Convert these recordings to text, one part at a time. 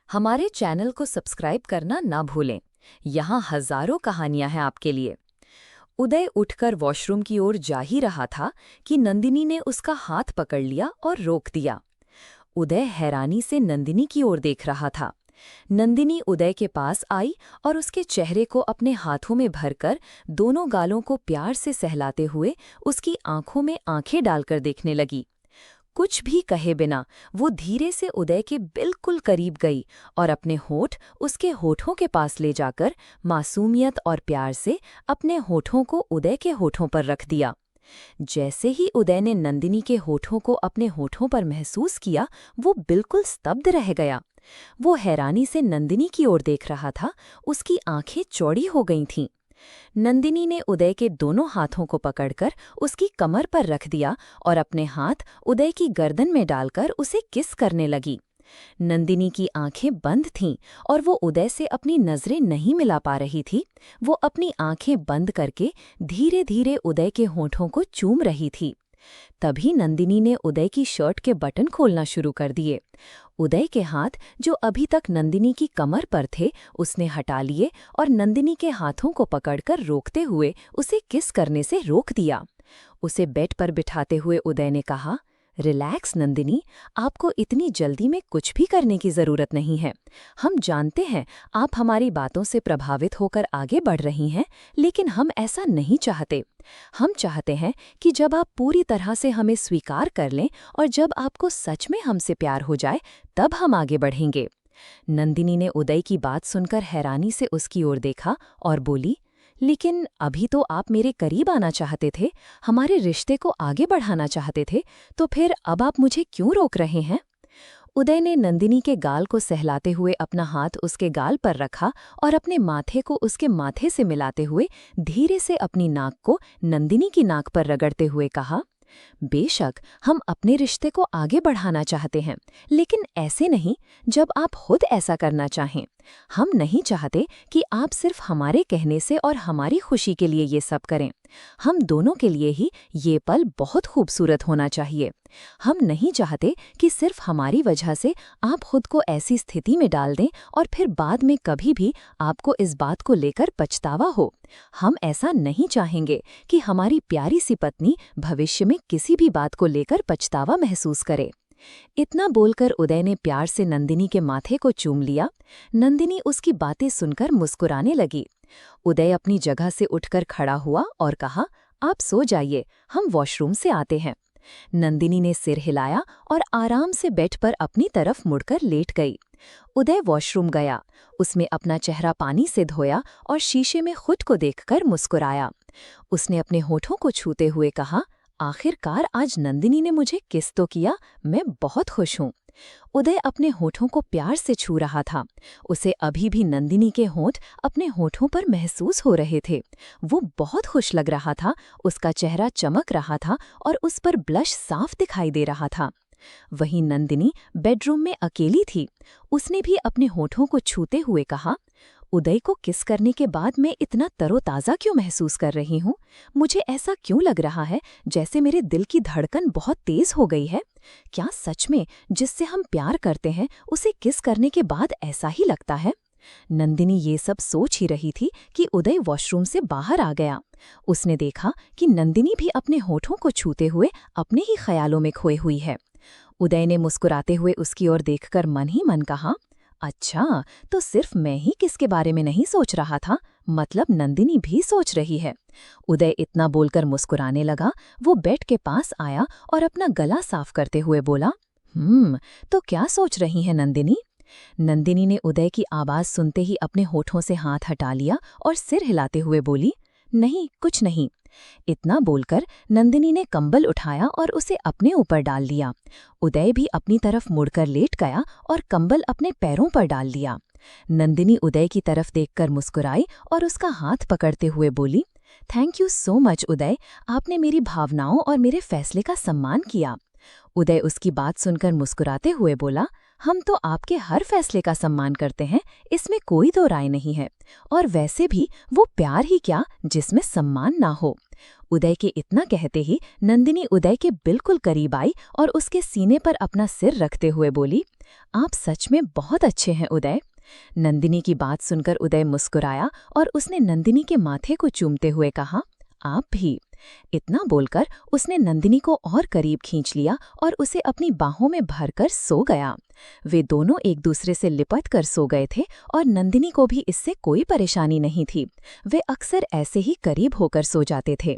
हमारे चैनल को सब्सक्राइब करना ना भूलें। यहाँ हजारों कहानियां हैं आपके लिए। उदय उठकर वॉशरूम की ओर जा ही रहा था कि नंदिनी ने उसका हाथ पकड़ लिया और रोक दिया। उदय हैरानी से नंदिनी की ओर देख रहा था। नंदिनी उदय के पास आई और उसके चेहरे को अपने हाथों में भरकर दोनों गालों को प्यार से सहलाते हुए उसकी आंखों में आंखें डालकर देखने लगी। कुछ भी कहे बिना वो धीरे से उदय के बिल्कुल करीब गई और अपने होठ उसके होठों के पास ले जाकर मासूमियत और प्यार से अपने होठों को उदय के होठों पर रख दिया। जैसे ही उदय ने नंदिनी के होठों को अपने होठों पर महसूस किया, वो बिल्कुल स्तब्ध रह गया। वो हैरानी से नंदिनी की ओर देख रहा था, उसकी आंखें चौड़ी हो गई थीं। नंदिनी ने उदय के दोनों हाथों को पकड़कर उसकी कमर पर रख दिया और अपने हाथ उदय की गर्दन में डालकर उसे किस करने लगी। नंदिनी की आंखें बंद थीं और वो उदय से अपनी नजरें नहीं मिला पा रही थी। वो अपनी आंखें बंद करके धीरे धीरे उदय के होठों को चूम रही थी। तभी नंदिनी ने उदय की शर्ट के बटन खोलना शुरू कर दिए। उदय के हाथ, जो अभी तक नंदिनी की कमर पर थे, उसने हटा लिए और नंदिनी के हाथों को पकड़कर रोकते हुए उसे किस करने से रोक दिया। उसे बेड पर बिठाते हुए उदय ने कहा, रिलैक्स नंदिनी, आपको इतनी जल्दी में कुछ भी करने की जरूरत नहीं है। हम जानते हैं आप हमारी बातों से प्रभावित होकर आगे बढ़ रही हैं, लेकिन हम ऐसा नहीं चाहते। हम चाहते हैं कि जब आप पूरी तरह से हमें स्वीकार कर लें और जब आपको सच में हमसे प्यार हो जाए, तब हम आगे बढ़ेंगे। नंदिनी ने उदय की बात सुनकर हैरानी से उसकी ओर देखा और बोली, लेकिन अभी तो आप मेरे करीब आना चाहते थे, हमारे रिश्ते को आगे बढ़ाना चाहते थे, तो फिर अब आप मुझे क्यों रोक रहे हैं? उदय ने नंदिनी के गाल को सहलाते हुए अपना हाथ उसके गाल पर रखा और अपने माथे को उसके माथे से मिलाते हुए धीरे से अपनी नाक को नंदिनी की नाक पर रगड़ते हुए कहा, बेशक हम अपने रिश्ते को आगे बढ़ाना चाहते हैं, लेकिन ऐसे नहीं जब आप खुद ऐसा करना चाहें। हम नहीं चाहते कि आप सिर्फ हमारे कहने से और हमारी खुशी के लिए ये सब करें। हम दोनों के लिए ही ये पल बहुत खूबसूरत होना चाहिए। हम नहीं चाहते कि सिर्फ हमारी वजह से आप खुद को ऐसी स्थिति में डाल दें और फिर बाद में कभी भी आपको इस बात को लेकर पछतावा हो। हम ऐसा नहीं चाहेंगे कि हमारी प्यारी सी पत्नी भविष्य में किसी भी बात को लेकर पछतावा महसूस करे। इतना बोलकर उदय ने प्यार से नंदिनी के माथे को चूम लिया। नंदिनी उसकी बातें सुनकर मुस्कुराने लगी। उदय अपनी जगह से उठकर खड़ा हुआ और कहा, आप सो जाइए, हम वॉशरूम से आते हैं। नंदिनी ने सिर हिलाया और आराम से बेड पर अपनी तरफ मुड़कर लेट गई। उदय वॉशरूम गया। उसमें अपना चेहरा पानी से धोया और शीशे में खुद को देखकर मुस्कुराया। उसने अपने होठों को छूते हुए कहा, आखिरकार आज नंदिनी ने मुझे किस तो किया, मैं बहुत खुश हूँ। उदय अपने होठों को प्यार से छू रहा था। उसे अभी भी नंदिनी के होठ अपने होठों पर महसूस हो रहे थे। वो बहुत खुश लग रहा था, उसका चेहरा चमक रहा था और उस पर ब्लश साफ दिखाई दे रहा था। वहीं नंदिनी बेडरूम में अकेली थी। उसने भी अपने होठों को छूते हुए कहा, उदय को किस करने के बाद मैं इतना तरोताज़ा क्यों महसूस कर रही हूँ? मुझे ऐसा क्यों लग रहा है जैसे मेरे दिल की धड़कन बहुत तेज हो गई है? क्या सच में जिससे हम प्यार करते हैं उसे किस करने के बाद ऐसा ही लगता है? नंदिनी ये सब सोच ही रही थी कि उदय वॉशरूम से बाहर आ गया। उसने देखा कि नंदिनी भी अपने होठों को छूते हुए अपने ही ख्यालों में खोई हुई है। उदय ने मुस्कुराते हुए उसकी ओर देखकर मन ही मन कहा, अच्छा, तो सिर्फ मैं ही किसके बारे में नहीं सोच रहा था, मतलब नंदिनी भी सोच रही है। उदय इतना बोलकर मुस्कुराने लगा। वो बेड के पास आया और अपना गला साफ करते हुए बोला, तो क्या सोच रही है नंदिनी? नंदिनी ने उदय की आवाज सुनते ही अपने होठों से हाथ हटा लिया और सिर हिलाते हुए बोली, नहीं, कुछ नहीं। इतना बोलकर नंदिनी ने कंबल उठाया और उसे अपने ऊपर डाल दिया। उदय भी अपनी तरफ मुड़कर लेट गया और कंबल अपने पैरों पर डाल दिया। नंदिनी उदय की तरफ देखकर मुस्कुराई और उसका हाथ पकड़ते हुए बोली, थैंक यू सो मच उदय, आपने मेरी भावनाओं और मेरे फैसले का सम्मान किया। उदय उसकी बात सुनकर मुस्कुराते हुए बोला, हम तो आपके हर फैसले का सम्मान करते हैं, इसमें कोई दो राय नहीं है। और वैसे भी वो प्यार ही क्या जिसमें सम्मान ना हो। उदय के इतना कहते ही नंदिनी उदय के बिल्कुल करीब आई और उसके सीने पर अपना सिर रखते हुए बोली, आप सच में बहुत अच्छे हैं उदय। नंदिनी की बात सुनकर उदय मुस्कुराया और उसने नंदिनी के माथे को चूमते हुए कहा, आप भी। इतना बोलकर उसने नंदिनी को और करीब खींच लिया और उसे अपनी बाहों में भरकर सो गया। वे दोनों एक दूसरे से लिपट कर सो गए थे और नंदिनी को भी इससे कोई परेशानी नहीं थी। वे अक्सर ऐसे ही करीब होकर सो जाते थे।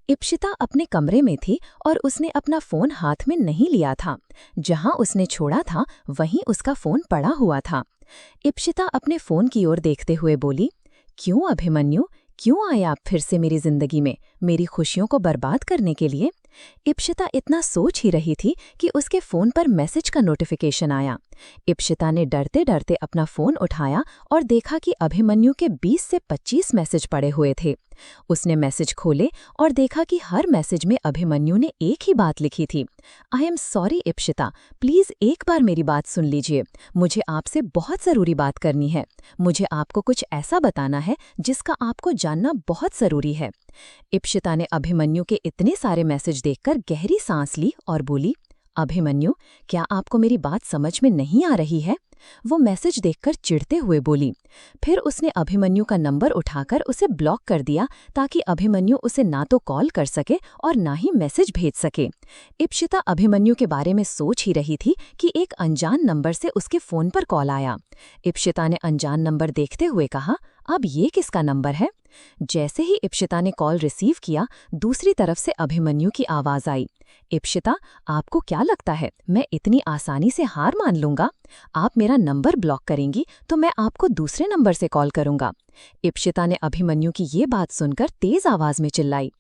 इप्शिता अपने कमरे में थी और उसने अपना फोन हाथ में नहीं लिया था। जहां उसने छोड़ा था वहीं उसका फोन पड़ा हुआ था। इप्शिता अपने फोन की ओर देखते हुए बोली, क्यों अभिमन्यु, क्यों आए आप फिर से मेरी जिंदगी में, मेरी खुशियों को बर्बाद करने के लिए? इप्शिता इतना सोच ही रही थी कि उसके फोन पर मैसेज का नोटिफिकेशन आया। इप्शिता ने डरते डरते अपना फोन उठाया और देखा कि अभिमन्यु के 20 से 25 मैसेज पड़े हुए थे। उसने मैसेज खोले और देखा कि हर मैसेज में अभिमन्यु ने एक ही बात लिखी थी, I am sorry Ipshita, please एक बार मेरी बात सुन लीजिए, मुझे आपसे बहुत जरूरी बात करनी है। मुझे आपको कुछ ऐसा बताना है जिसका आपको जानना बहुत जरूरी है। इप्शिता ने अभिमन्यु के इतने सारे मैसेज देखकर गहरी सांस ली और बोली, अभिमन्यु, क्या आपको मेरी बात समझ में नहीं आ रही है? वो मैसेज देखकर चिढ़ते हुए बोली। फिर उसने अभिमन्यु का नंबर उठाकर उसे ब्लॉक कर दिया ताकि अभिमन्यु उसे ना तो कॉल कर सके और ना ही मैसेज भेज सके। इप्शिता अभिमन्यु के बारे में सोच ही रही थी कि एक अनजान नंबर से उसके फोन पर कॉल आया। इप्शिता ने अनजान नंबर देखते हुए कहा, अब ये किसका नंबर है? जैसे ही इप्शिता ने कॉल रिसीव किया, दूसरी तरफ से अभिमन्यु की आवाज आई, इप्शिता, आपको क्या लगता है मैं इतनी आसानी से हार मान लूंगा? आप मेरा नंबर ब्लॉक करेंगी तो मैं आपको दूसरे नंबर से कॉल करूंगा। इप्शिता ने अभिमन्यु की ये बात सुनकर तेज आवाज में चिल्लाई,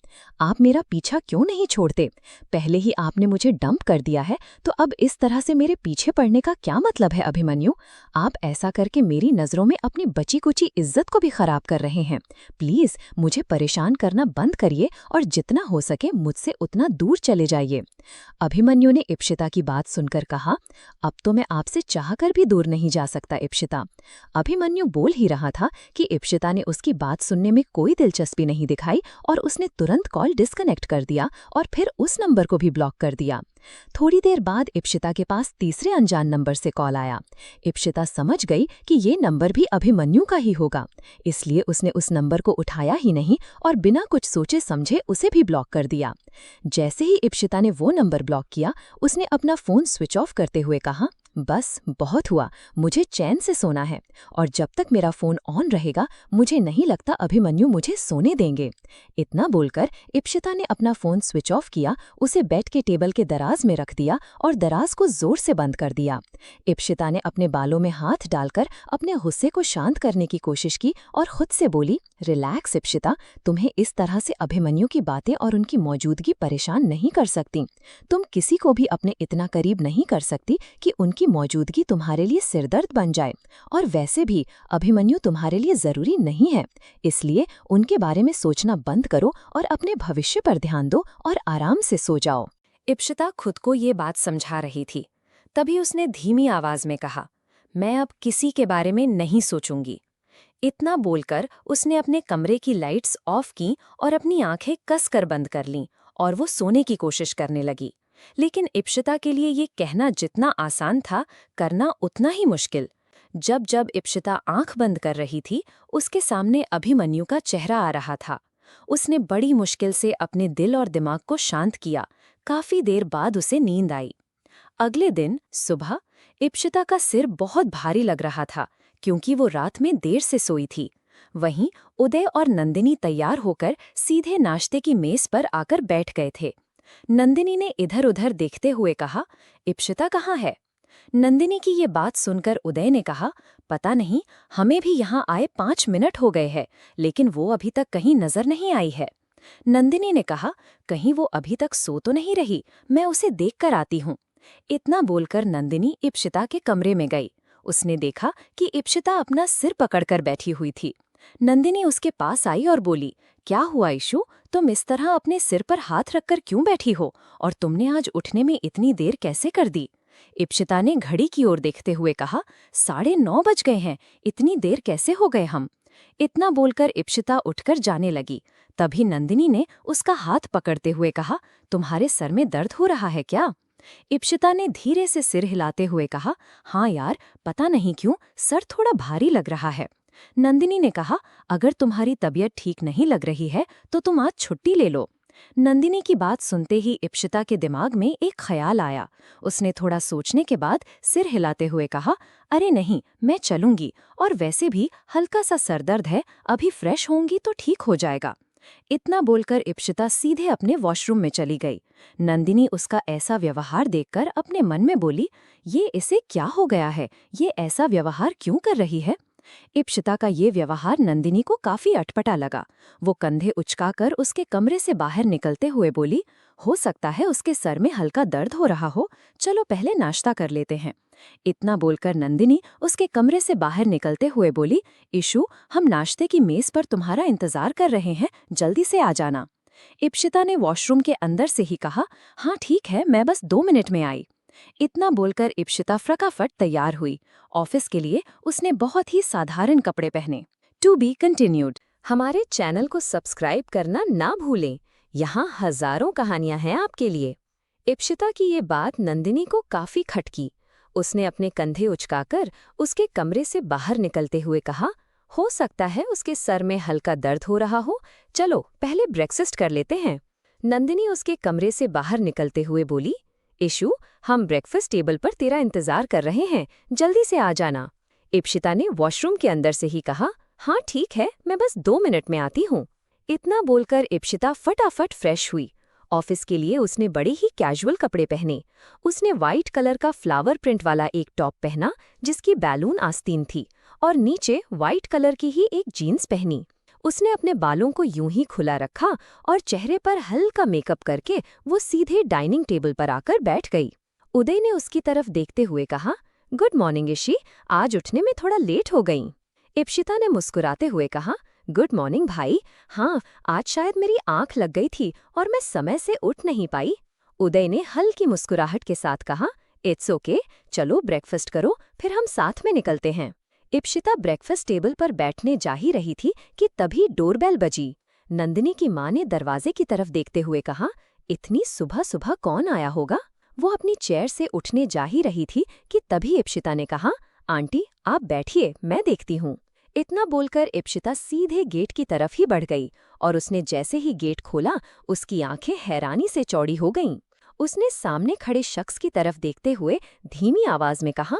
आप मेरा पीछा क्यों नहीं छोड़ते? पहले ही आपने मुझे डंप कर दिया है तो अब इस तरह से मेरे पीछे पड़ने का क्या मतलब है अभिमन्यु? आप ऐसा करके मेरी नजरों में अपनी बची कुची इज्जत को भी खराब कर रहे हैं। प्लीज मुझे परेशान करना बंद करिए और जितना हो सके मुझसे उतना दूर चले जाइए। अभिमन्यु ने इप्शिता की बात सुनकर कहा, अब तो मैं आपसे चाहकर भी दूर नहीं जा सकता इप्शिता। अभिमन्यु बोल ही रहा था कि इप्शिता ने उसकी बात सुनने में कोई दिलचस्पी नहीं दिखाई और उसने तुरंत कॉल डिस्कनेक्ट कर दिया और फिर उस नंबर को भी ब्लॉक कर दिया। थोड़ी देर बाद इप्शिता के पास तीसरे अनजान नंबर से कॉल आया। इप्शिता समझ गई कि ये नंबर भी अभिमन्यु का ही होगा, इसलिए उसने उस नंबर को उठाया ही नहीं और बिना कुछ सोचे समझे उसे भी ब्लॉक कर दिया। जैसे ही इप्शिता ने वो नंबर ब्लॉक किया, उसने अपना फोन स्विच ऑफ करते हुए कहा, बस बहुत हुआ, मुझे चैन से सोना है और जब तक मेरा फोन ऑन रहेगा मुझे नहीं लगता अभिमन्यु मुझे सोने देंगे। इतना बोलकर इप्शिता ने अपना फोन स्विच ऑफ किया, उसे बेड के टेबल के दराज में रख दिया और दराज को जोर से बंद कर दिया। इप्शिता ने अपने बालों में हाथ डालकर अपने गुस्से को शांत करने की कोशिश की और खुद से बोली, रिलैक्स इप्शिता, तुम्हें इस तरह से अभिमन्यु की बातें और उनकी मौजूदगी परेशान नहीं कर सकती। तुम किसी को भी अपने इतना करीब नहीं कर सकती कि उनकी मौजूदगी तुम्हारे लिए सिरदर्द बन जाए। और वैसे भी अभिमन्यु तुम्हारे लिए जरूरी नहीं है, इसलिए उनके बारे में सोचना बंद करो और अपने भविष्य पर ध्यान दो और आराम से सो जाओ। इप्शिता खुद को ये बात समझा रही थी। तभी उसने धीमी आवाज में कहा, मैं अब किसी के बारे में नहीं सोचूंगी। इतना बोलकर उसने अपने कमरे की लाइट्स ऑफ की और अपनी आंखें कसकर बंद कर लीं और वो सोने की कोशिश करने लगी। लेकिन इप्शिता के लिए ये कहना जितना आसान था, करना उतना ही मुश्किल। जब जब इप्शिता आंख बंद कर रही थी, उसके सामने अभिमन्यु का चेहरा आ रहा था। उसने बड़ी मुश्किल से अपने दिल और दिमाग को शांत किया। काफी देर बाद उसे नींद आई। अगले दिन सुबह इप्शिता का सिर बहुत भारी लग रहा था क्योंकि वो रात में देर से सोई थी। वहीं उदय और नंदिनी तैयार होकर सीधे नाश्ते की मेज पर आकर बैठ गए थे। नंदिनी ने इधर उधर देखते हुए कहा, इप्शिता कहाँ है? नंदिनी की ये बात सुनकर उदय ने कहा, पता नहीं, हमें भी यहाँ आए 5 मिनट हो गए हैं, लेकिन वो अभी तक कहीं नजर नहीं आई है। नंदिनी ने कहा, कहीं वो अभी तक सो तो नहीं रही, मैं उसे देख कर आती हूँ। इतना बोलकर नंदिनी इप्शिता के कमरे में गई। उसने देखा कि इप्शिता अपना सिर पकड़कर बैठी हुई थी। नंदिनी उसके पास आई और बोली, क्या हुआ इशू, तुम इस तरह अपने सिर पर हाथ रखकर क्यों बैठी हो और तुमने आज उठने में इतनी देर कैसे कर दी? इप्शिता ने घड़ी की ओर देखते हुए कहा, 9:30 बज गए हैं, इतनी देर कैसे हो गए हम? इतना बोलकर इप्शिता उठकर जाने लगी। तभी नंदिनी ने उसका हाथ पकड़ते हुए कहा, तुम्हारे सर में दर्द हो रहा है क्या? इप्शिता ने धीरे से सिर हिलाते हुए कहा, हाँ यार, पता नहीं क्यों सर थोड़ा भारी लग रहा है। नंदिनी ने कहा, अगर तुम्हारी तबीयत ठीक नहीं लग रही है तो तुम आज छुट्टी ले लो। नंदिनी की बात सुनते ही इप्शिता के दिमाग में एक ख्याल आया। उसने थोड़ा सोचने के बाद सिर हिलाते हुए कहा, अरे नहीं, मैं चलूंगी, और वैसे भी हल्का सा सरदर्द है, अभी फ्रेश होंगी तो ठीक हो जाएगा। इतना बोलकर इप्शिता सीधे अपने वॉशरूम में चली गई। नंदिनी उसका ऐसा व्यवहार देखकर अपने मन में बोली, ये इसे क्या हो गया है, ये ऐसा व्यवहार क्यों कर रही है। इप्शिता का ये व्यवहार नंदिनी को काफी अटपटा लगा। वो कंधे उचकाकर उसके कमरे से बाहर निकलते हुए बोली, हो सकता है उसके सर में हल्का दर्द हो रहा हो, चलो पहले नाश्ता कर लेते हैं। इतना बोलकर नंदिनी उसके कमरे से बाहर निकलते हुए बोली, इशू, हम नाश्ते की मेज पर तुम्हारा इंतजार कर रहे हैं, जल्दी से आ जाना। इप्शिता ने वॉशरूम के अंदर से ही कहा, हाँ ठीक है, मैं बस 2 मिनट में आई। इतना बोलकर इप्शिता फटाफट तैयार हुई। ऑफिस के लिए उसने बहुत ही साधारण कपड़े पहने। To be continued. हमारे चैनल को सब्सक्राइब करना ना भूलें, यहाँ हजारों कहानियां हैं आपके लिए। इप्शिता की ये बात नंदिनी को काफी खटकी। उसने अपने कंधे उचकाकर उसके कमरे से बाहर निकलते हुए कहा, हो सकता है उसके सर में हल्का दर्द हो रहा हो, चलो पहले ब्रेकफास्ट कर लेते हैं। नंदिनी उसके कमरे से बाहर निकलते हुए बोली, इशू, हम ब्रेकफास्ट टेबल पर तेरा इंतजार कर रहे हैं, जल्दी से आ जाना। इप्शिता ने वॉशरूम के अंदर से ही कहा, हाँ ठीक है, मैं बस 2 मिनट में आती हूँ। इतना बोलकर इप्शिता फटाफट फ्रेश हुई। ऑफिस के लिए उसने बड़े ही कैजुअल कपड़े पहने। उसने वाइट कलर का फ्लावर प्रिंट वाला एक टॉप पहना जिसकी बैलून आस्तीन थी, और नीचे वाइट कलर की ही एक जीन्स पहनी। उसने अपने बालों को यूं ही खुला रखा और चेहरे पर हल्का मेकअप करके वो सीधे डाइनिंग टेबल पर आकर बैठ गई। उदय ने उसकी तरफ देखते हुए कहा, गुड मॉर्निंग इशी, आज उठने में थोड़ा लेट हो गई। इप्शिता ने मुस्कुराते हुए कहा, गुड मॉर्निंग भाई, हाँ आज शायद मेरी आंख लग गई थी और मैं समय से उठ नहीं पाई। उदय ने हल्की मुस्कुराहट के साथ कहा, इट्स ओके, चलो ब्रेकफास्ट करो, फिर हम साथ में निकलते हैं। इप्शिता ब्रेकफास्ट टेबल पर बैठने जा ही रही थी कि तभी डोरबेल बजी। नंदिनी की माँ ने दरवाजे की तरफ देखते हुए कहा, इतनी सुबह सुबह कौन आया होगा। वो अपनी चेयर से उठने जा ही रही थी कि तभी इप्शिता ने कहा, आंटी आप बैठिए, मैं देखती हूँ। इतना बोलकर इप्शिता सीधे गेट की तरफ ही बढ़ गई, और उसने जैसे ही गेट खोला उसकी आंखें हैरानी से चौड़ी हो गईं। उसने सामने खड़े शख्स की तरफ देखते हुए धीमी आवाज में कहा,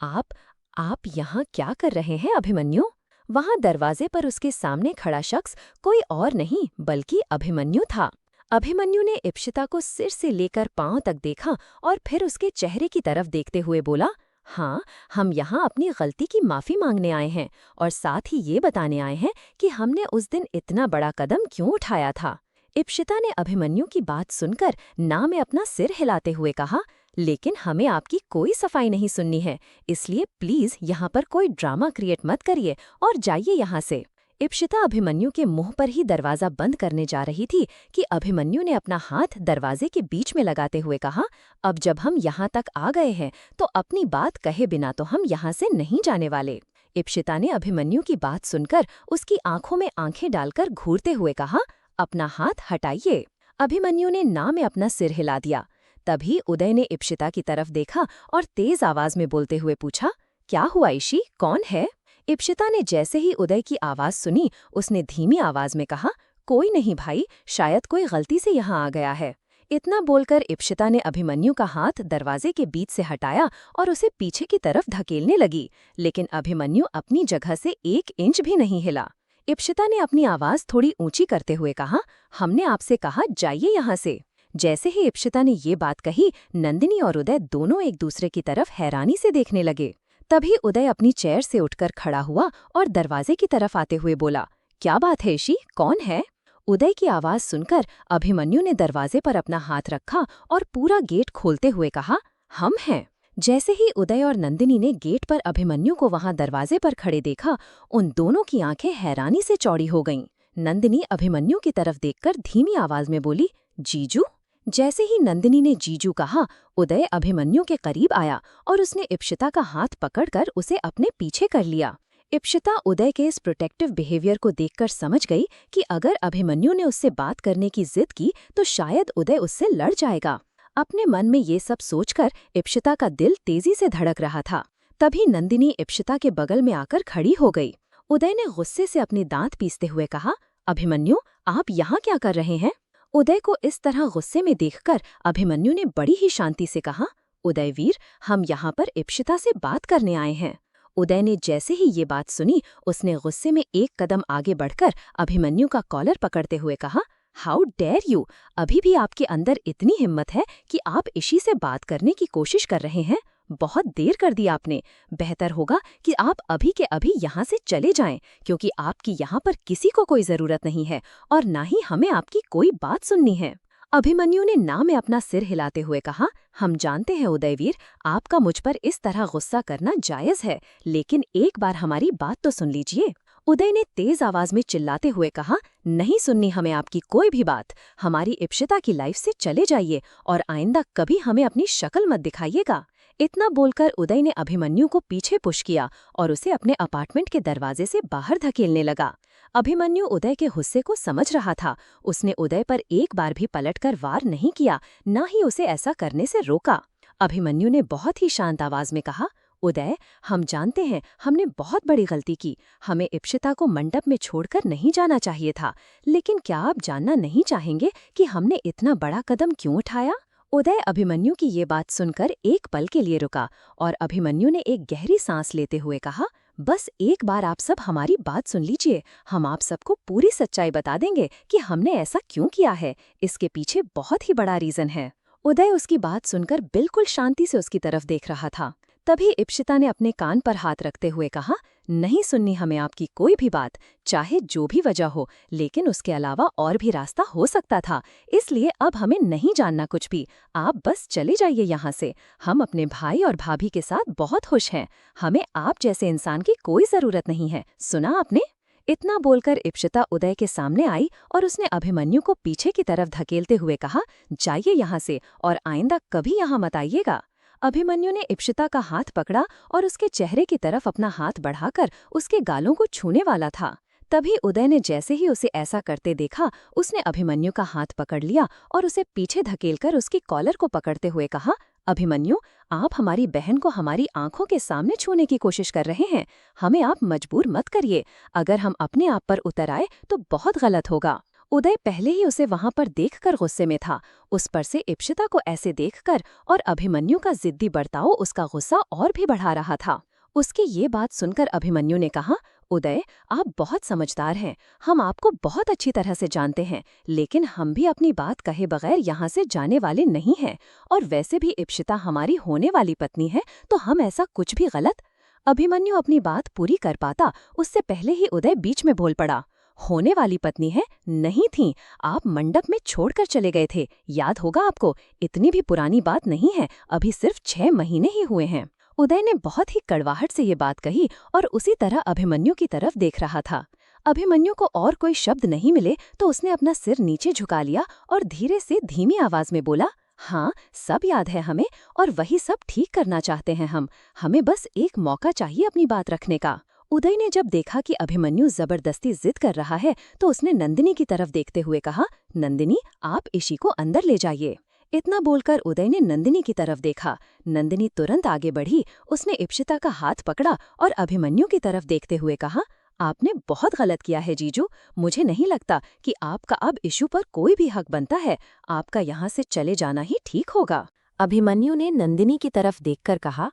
आप यहाँ क्या कर रहे हैं अभिमन्यु। वहां दरवाजे पर उसके सामने खड़ा शख्स कोई और नहीं बल्कि अभिमन्यु था। अभिमन्यु ने इप्शिता को सिर से लेकर पांव तक देखा और फिर उसके चेहरे की तरफ देखते हुए बोला, हाँ, हम यहाँ अपनी गलती की माफी मांगने आए हैं और साथ ही ये बताने आए हैं कि हमने उस दिन इतना बड़ा कदम क्यों उठाया था। इप्शिता ने अभिमन्यु की बात सुनकर ना में अपना सिर हिलाते हुए कहा, लेकिन हमें आपकी कोई सफाई नहीं सुननी है, इसलिए प्लीज यहाँ पर कोई ड्रामा क्रिएट मत करिए और जाइए यहाँ से। इप्शिता अभिमन्यु के मुंह पर ही दरवाजा बंद करने जा रही थी कि अभिमन्यु ने अपना हाथ दरवाजे के बीच में लगाते हुए कहा, अब जब हम यहाँ तक आ गए हैं तो अपनी बात कहे बिना तो हम यहाँ से नहीं जाने वाले। इप्शिता ने अभिमन्यु की बात सुनकर उसकी आंखों में आंखें डालकर घूरते हुए कहा, अपना हाथ हटाइए। अभिमन्यु ने ना में अपना सिर हिला दिया। तभी उदय ने इप्शिता की तरफ देखा और तेज आवाज में बोलते हुए पूछा, क्या हुआ इशी, कौन है। इप्शिता ने जैसे ही उदय की आवाज सुनी उसने धीमी आवाज में कहा, कोई नहीं भाई, शायद कोई गलती से यहाँ आ गया है। इतना बोलकर इप्शिता ने अभिमन्यु का हाथ दरवाजे के बीच से हटाया और उसे पीछे की तरफ धकेलने लगी, लेकिन अभिमन्यु अपनी जगह से 1 इंच भी नहीं हिला। इप्शिता ने अपनी आवाज थोड़ी ऊंची करते हुए कहा, हमने आपसे कहा जाइए यहाँ से। जैसे ही इप्शिता ने ये बात कही, नंदिनी और उदय दोनों एक दूसरे की तरफ हैरानी से देखने लगे। तभी उदय अपनी चेयर से उठकर खड़ा हुआ और दरवाजे की तरफ आते हुए बोला, क्या बात है इशी, कौन है। उदय की आवाज सुनकर अभिमन्यु ने दरवाजे पर अपना हाथ रखा और पूरा गेट खोलते हुए कहा, हम हैं। जैसे ही उदय और नंदिनी ने गेट पर अभिमन्यु को वहां दरवाजे पर खड़े देखा, उन दोनों की आंखें हैरानी से चौड़ी हो गईं। नंदिनी अभिमन्यु की तरफ देखकर धीमी आवाज में बोली, जीजू। जैसे ही नंदिनी ने जीजू कहा, उदय अभिमन्यु के करीब आया और उसने इप्शिता का हाथ पकड़कर उसे अपने पीछे कर लिया। इप्शिता उदय के इस प्रोटेक्टिव बिहेवियर को देखकर समझ गई कि अगर अभिमन्यु ने उससे बात करने की जिद की तो शायद उदय उससे लड़ जाएगा। अपने मन में ये सब सोचकर इप्सिता का दिल तेजी से धड़क रहा था। तभी नंदिनी इप्सिता के बगल में आकर खड़ी हो गई। उदय ने गुस्से से अपने दांत पीसते हुए कहा, अभिमन्यु, आप यहाँ क्या कर रहे हैं? उदय को इस तरह गुस्से में देखकर अभिमन्यु ने बड़ी ही शांति से कहा, उदयवीर, हम यहाँ पर इप्सिता से बात करने आए हैं। उदय ने जैसे ही ये बात सुनी, उसने गुस्से में एक कदम आगे बढ़कर अभिमन्यु का कॉलर पकड़ते हुए कहा, हाउ डेयर यू! अभी भी आपके अंदर इतनी हिम्मत है कि आप इशी से बात करने की कोशिश कर रहे हैं? बहुत देर कर दी आपने। बेहतर होगा कि आप अभी के अभी यहाँ से चले जाएं, क्योंकि आपकी यहाँ पर किसी को कोई जरूरत नहीं है और ना ही हमें आपकी कोई बात सुननी है। अभिमन्यु ने ना में अपना सिर हिलाते हुए कहा, हम जानते हैं उदयवीर, आपका मुझ पर इस तरह गुस्सा करना जायज है, लेकिन एक बार हमारी बात तो सुन लीजिए। उदय ने तेज आवाज में चिल्लाते हुए कहा, नहीं सुननी हमें आपकी कोई भी बात। हमारी इप्सिता की लाइफ से चले जाइए और आइंदा कभी हमें अपनी शक्ल मत दिखाइएगा। इतना बोलकर उदय ने अभिमन्यु को पीछे पुश किया और उसे अपने अपार्टमेंट के दरवाजे से बाहर धकेलने लगा। अभिमन्यु उदय के गुस्से को समझ रहा था। उसने उदय पर एक बार भी पलटकर वार नहीं किया, न ही उसे ऐसा करने से रोका। अभिमन्यु ने बहुत ही शांत आवाज में कहा, उदय, हम जानते हैं हमने बहुत बड़ी गलती की। हमें इप्सिता को मंडप में छोड़कर नहीं जाना चाहिए था, लेकिन क्या आप जानना नहीं चाहेंगे कि हमने इतना बड़ा कदम क्यों उठाया? उदय अभिमन्यु की ये बात सुनकर एक पल के लिए रुका और अभिमन्यु ने एक गहरी सांस लेते हुए कहा, बस एक बार आप सब हमारी बात सुन लीजिए। हम आप सबको पूरी सच्चाई बता देंगे कि हमने ऐसा क्यों किया है। इसके पीछे बहुत ही बड़ा रीजन है। उदय उसकी बात सुनकर बिल्कुल शांति से उसकी तरफ देख रहा था। तभी इप्सिता ने अपने कान पर हाथ रखते हुए कहा, नहीं सुननी हमें आपकी कोई भी बात, चाहे जो भी वजह हो, लेकिन उसके अलावा और भी रास्ता हो सकता था। इसलिए अब हमें नहीं जानना कुछ भी। आप बस चले जाइए यहाँ से। हम अपने भाई और भाभी के साथ बहुत खुश हैं। हमें आप जैसे इंसान की कोई जरूरत नहीं है। सुना आपने? इतना बोलकर इप्सिता उदय के सामने आई और उसने अभिमन्यु को पीछे की तरफ धकेलते हुए कहा, जाइए यहाँ से और आइंदा कभी यहाँ मत आइएगा। अभिमन्यु ने इप्सिता का हाथ पकड़ा और उसके चेहरे की तरफ अपना हाथ बढ़ाकर उसके गालों को छूने वाला था। तभी उदय ने जैसे ही उसे ऐसा करते देखा, उसने अभिमन्यु का हाथ पकड़ लिया और उसे पीछे धकेलकर उसकी कॉलर को पकड़ते हुए कहा, अभिमन्यु, आप हमारी बहन को हमारी आंखों के सामने छूने की कोशिश कर रहे हैं। हमें आप मजबूर मत करिए। अगर हम अपने आप पर उतर आए तो बहुत गलत होगा। उदय पहले ही उसे वहां पर देखकर गुस्से में था। उस पर से इप्सिता को ऐसे देखकर और अभिमन्यु का जिद्दी बर्ताव उसका गुस्सा और भी बढ़ा रहा था। उसकी ये बात सुनकर अभिमन्यु ने कहा, उदय, आप बहुत समझदार हैं। हम आपको बहुत अच्छी तरह से जानते हैं, लेकिन हम भी अपनी बात कहे बगैर यहाँ से जाने वाले नहीं हैं। और वैसे भी इप्सिता हमारी होने वाली पत्नी है, तो हम ऐसा कुछ भी गलत। अभिमन्यु अपनी बात पूरी कर पाता उससे पहले ही उदय बीच में बोल पड़ा, होने वाली पत्नी है? नहीं थी। आप मंडप में छोड़कर चले गए थे, याद होगा आपको। इतनी भी पुरानी बात नहीं है, अभी सिर्फ 6 महीने ही हुए हैं। उदय ने बहुत ही कड़वाहट से ये बात कही और उसी तरह अभिमन्यु की तरफ देख रहा था। अभिमन्यु को और कोई शब्द नहीं मिले तो उसने अपना सिर नीचे झुका लिया और धीरे से धीमी आवाज में बोला, हाँ, सब याद है हमें और वही सब ठीक करना चाहते हैं हम। हमें बस एक मौका चाहिए अपनी बात रखने का। उदय ने जब देखा कि अभिमन्यु जबरदस्ती जिद कर रहा है तो उसने नंदिनी की तरफ देखते हुए कहा, नंदिनी, आप इशी को अंदर ले जाइए। इतना बोलकर उदय ने नंदिनी की तरफ देखा। नंदिनी तुरंत आगे बढ़ी। उसने इप्सिता का हाथ पकड़ा और अभिमन्यु की तरफ देखते हुए कहा, आपने बहुत गलत किया है जीजू। मुझे नहीं लगता कि आपका अब इशू पर कोई भी हक बनता है। आपका यहाँ से चले जाना ही ठीक होगा। अभिमन्यु ने नंदिनी की तरफ देखकर कहा,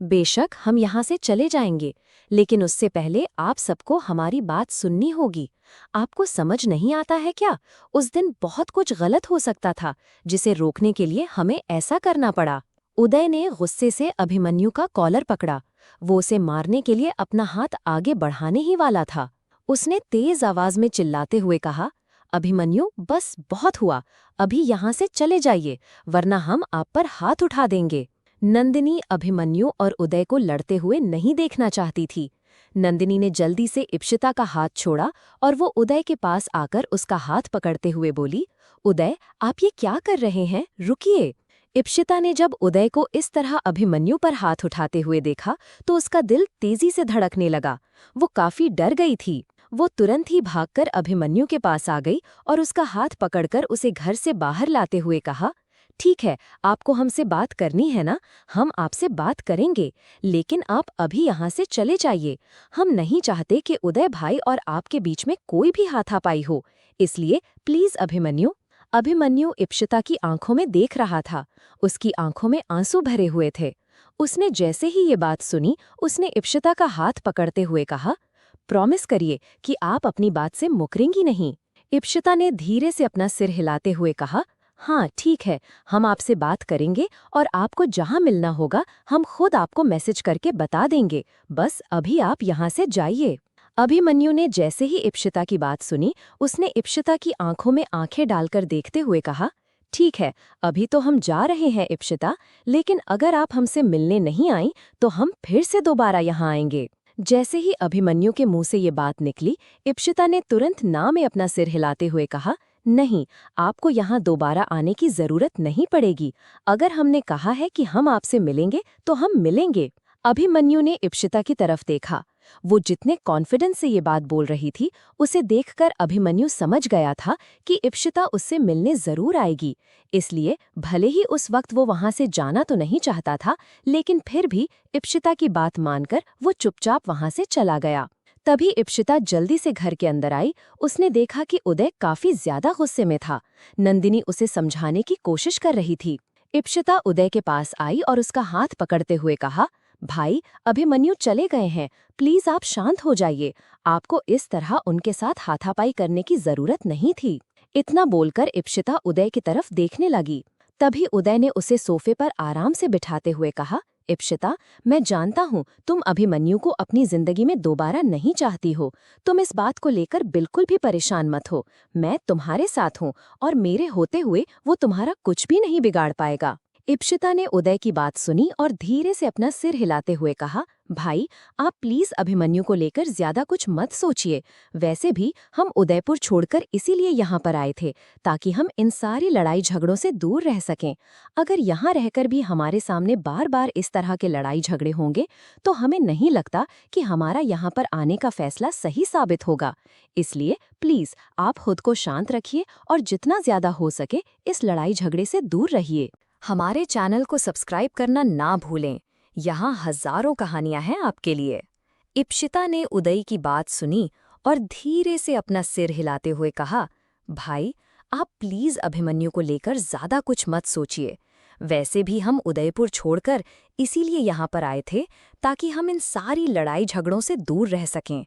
बेशक हम यहाँ से चले जाएंगे, लेकिन उससे पहले आप सबको हमारी बात सुननी होगी। आपको समझ नहीं आता है क्या? उस दिन बहुत कुछ गलत हो सकता था, जिसे रोकने के लिए हमें ऐसा करना पड़ा। उदय ने गुस्से से अभिमन्यु का कॉलर पकड़ा। वो उसे मारने के लिए अपना हाथ आगे बढ़ाने ही वाला था। उसने तेज आवाज में चिल्लाते हुए कहा, अभिमन्यु, बस बहुत हुआ। अभी यहाँ से चले जाइए, वरना हम आप पर हाथ उठा देंगे। नंदिनी अभिमन्यु और उदय को लड़ते हुए नहीं देखना चाहती थी। नंदिनी ने जल्दी से इप्सिता का हाथ छोड़ा और वो उदय के पास आकर उसका हाथ पकड़ते हुए बोली, उदय, आप ये क्या कर रहे हैं? रुकिए। इप्सिता ने जब उदय को इस तरह अभिमन्यु पर हाथ उठाते हुए देखा तो उसका दिल तेजी से धड़कने लगा। वो काफी डर गई थी। वो तुरंत ही भागकर अभिमन्यु के पास आ गई और उसका हाथ पकड़कर उसे घर से बाहर लाते हुए कहा, ठीक है, आपको हमसे बात करनी है ना, हम आपसे बात करेंगे, लेकिन आप अभी यहाँ से चले जाइए। हम नहीं चाहते कि उदय भाई और आपके बीच में कोई भी हाथापाई हो, इसलिए प्लीज अभिमन्यु। अभिमन्यु इप्शिता की आंखों में देख रहा था। उसकी आंखों में आंसू भरे हुए थे। उसने जैसे ही ये बात सुनी, उसने इप्शिता का हाथ पकड़ते हुए कहा, प्रॉमिस करिए कि आप अपनी बात से मुकरेंगी नहीं। इप्शिता ने धीरे से अपना सिर हिलाते हुए कहा, हाँ ठीक है, हम आपसे बात करेंगे और आपको जहाँ मिलना होगा हम खुद आपको मैसेज करके बता देंगे, बस अभी आप यहाँ से जाइए। अभिमन्यु ने जैसे ही इप्शिता की बात सुनी, उसने इप्शिता की आंखों में आंखें डालकर देखते हुए कहा, ठीक है, अभी तो हम जा रहे हैं इप्शिता, लेकिन अगर आप हमसे मिलने नहीं आई तो हम फिर से दोबारा यहाँ आएंगे। जैसे ही अभिमन्यु के मुंह से ये बात निकली, इप्शिता ने तुरंत ना में अपना सिर हिलाते हुए कहा, नहीं, आपको यहाँ दोबारा आने की जरूरत नहीं पड़ेगी। अगर हमने कहा है कि हम आपसे मिलेंगे तो हम मिलेंगे। अभिमन्यु ने इप्शिता की तरफ देखा। वो जितने कॉन्फिडेंस से ये बात बोल रही थी, उसे देखकर अभिमन्यु समझ गया था कि इप्शिता उससे मिलने जरूर आएगी। इसलिए भले ही उस वक्त वो वहां से जाना तो नहीं चाहता था, लेकिन फिर भी इप्शिता की बात मानकर वो चुपचाप वहां से चला गया। तभी इप्शिता जल्दी से घर के अंदर आई। उसने देखा कि उदय काफी ज्यादा गुस्से में था। नंदिनी उसे समझाने की कोशिश कर रही थी। इप्शिता उदय के पास आई और उसका हाथ पकड़ते हुए कहा, भाई, अभिमन्यु चले गए हैं, प्लीज आप शांत हो जाइए। आपको इस तरह उनके साथ हाथापाई करने की जरूरत नहीं थी। इतना बोलकर इप्शिता उदय की तरफ देखने लगी। तभी उदय ने उसे सोफे पर आराम से बिठाते हुए कहा, इप्शिता, मैं जानता हूँ तुम अभिमन्यु को अपनी जिंदगी में दोबारा नहीं चाहती हो। तुम इस बात को लेकर बिल्कुल भी परेशान मत हो। मैं तुम्हारे साथ हूँ और मेरे होते हुए वो तुम्हारा कुछ भी नहीं बिगाड़ पाएगा। इप्शिता ने उदय की बात सुनी और धीरे से अपना सिर हिलाते हुए कहा, भाई, आप प्लीज अभिमन्यु को लेकर ज्यादा कुछ मत सोचिए। वैसे भी हम उदयपुर छोड़कर इसीलिए यहाँ पर आए थे, ताकि हम इन सारी लड़ाई झगड़ों से दूर रह सकें। अगर यहाँ रहकर भी हमारे सामने बार बार इस तरह के लड़ाई झगड़े होंगे तो हमें नहीं लगता कि हमारा यहाँ पर आने का फैसला सही साबित होगा। इसलिए प्लीज आप खुद को शांत रखिए और जितना ज्यादा हो सके इस लड़ाई झगड़े से दूर रहिए। हमारे चैनल को सब्सक्राइब करना ना भूलें। यहाँ हजारों कहानियां हैं आपके लिए। इप्शिता ने उदय की बात सुनी और धीरे से अपना सिर हिलाते हुए कहा, भाई, आप प्लीज अभिमन्यु को लेकर ज्यादा कुछ मत सोचिए। वैसे भी हम उदयपुर छोड़कर इसीलिए यहाँ पर आए थे, ताकि हम इन सारी लड़ाई झगड़ों से दूर रह सकें।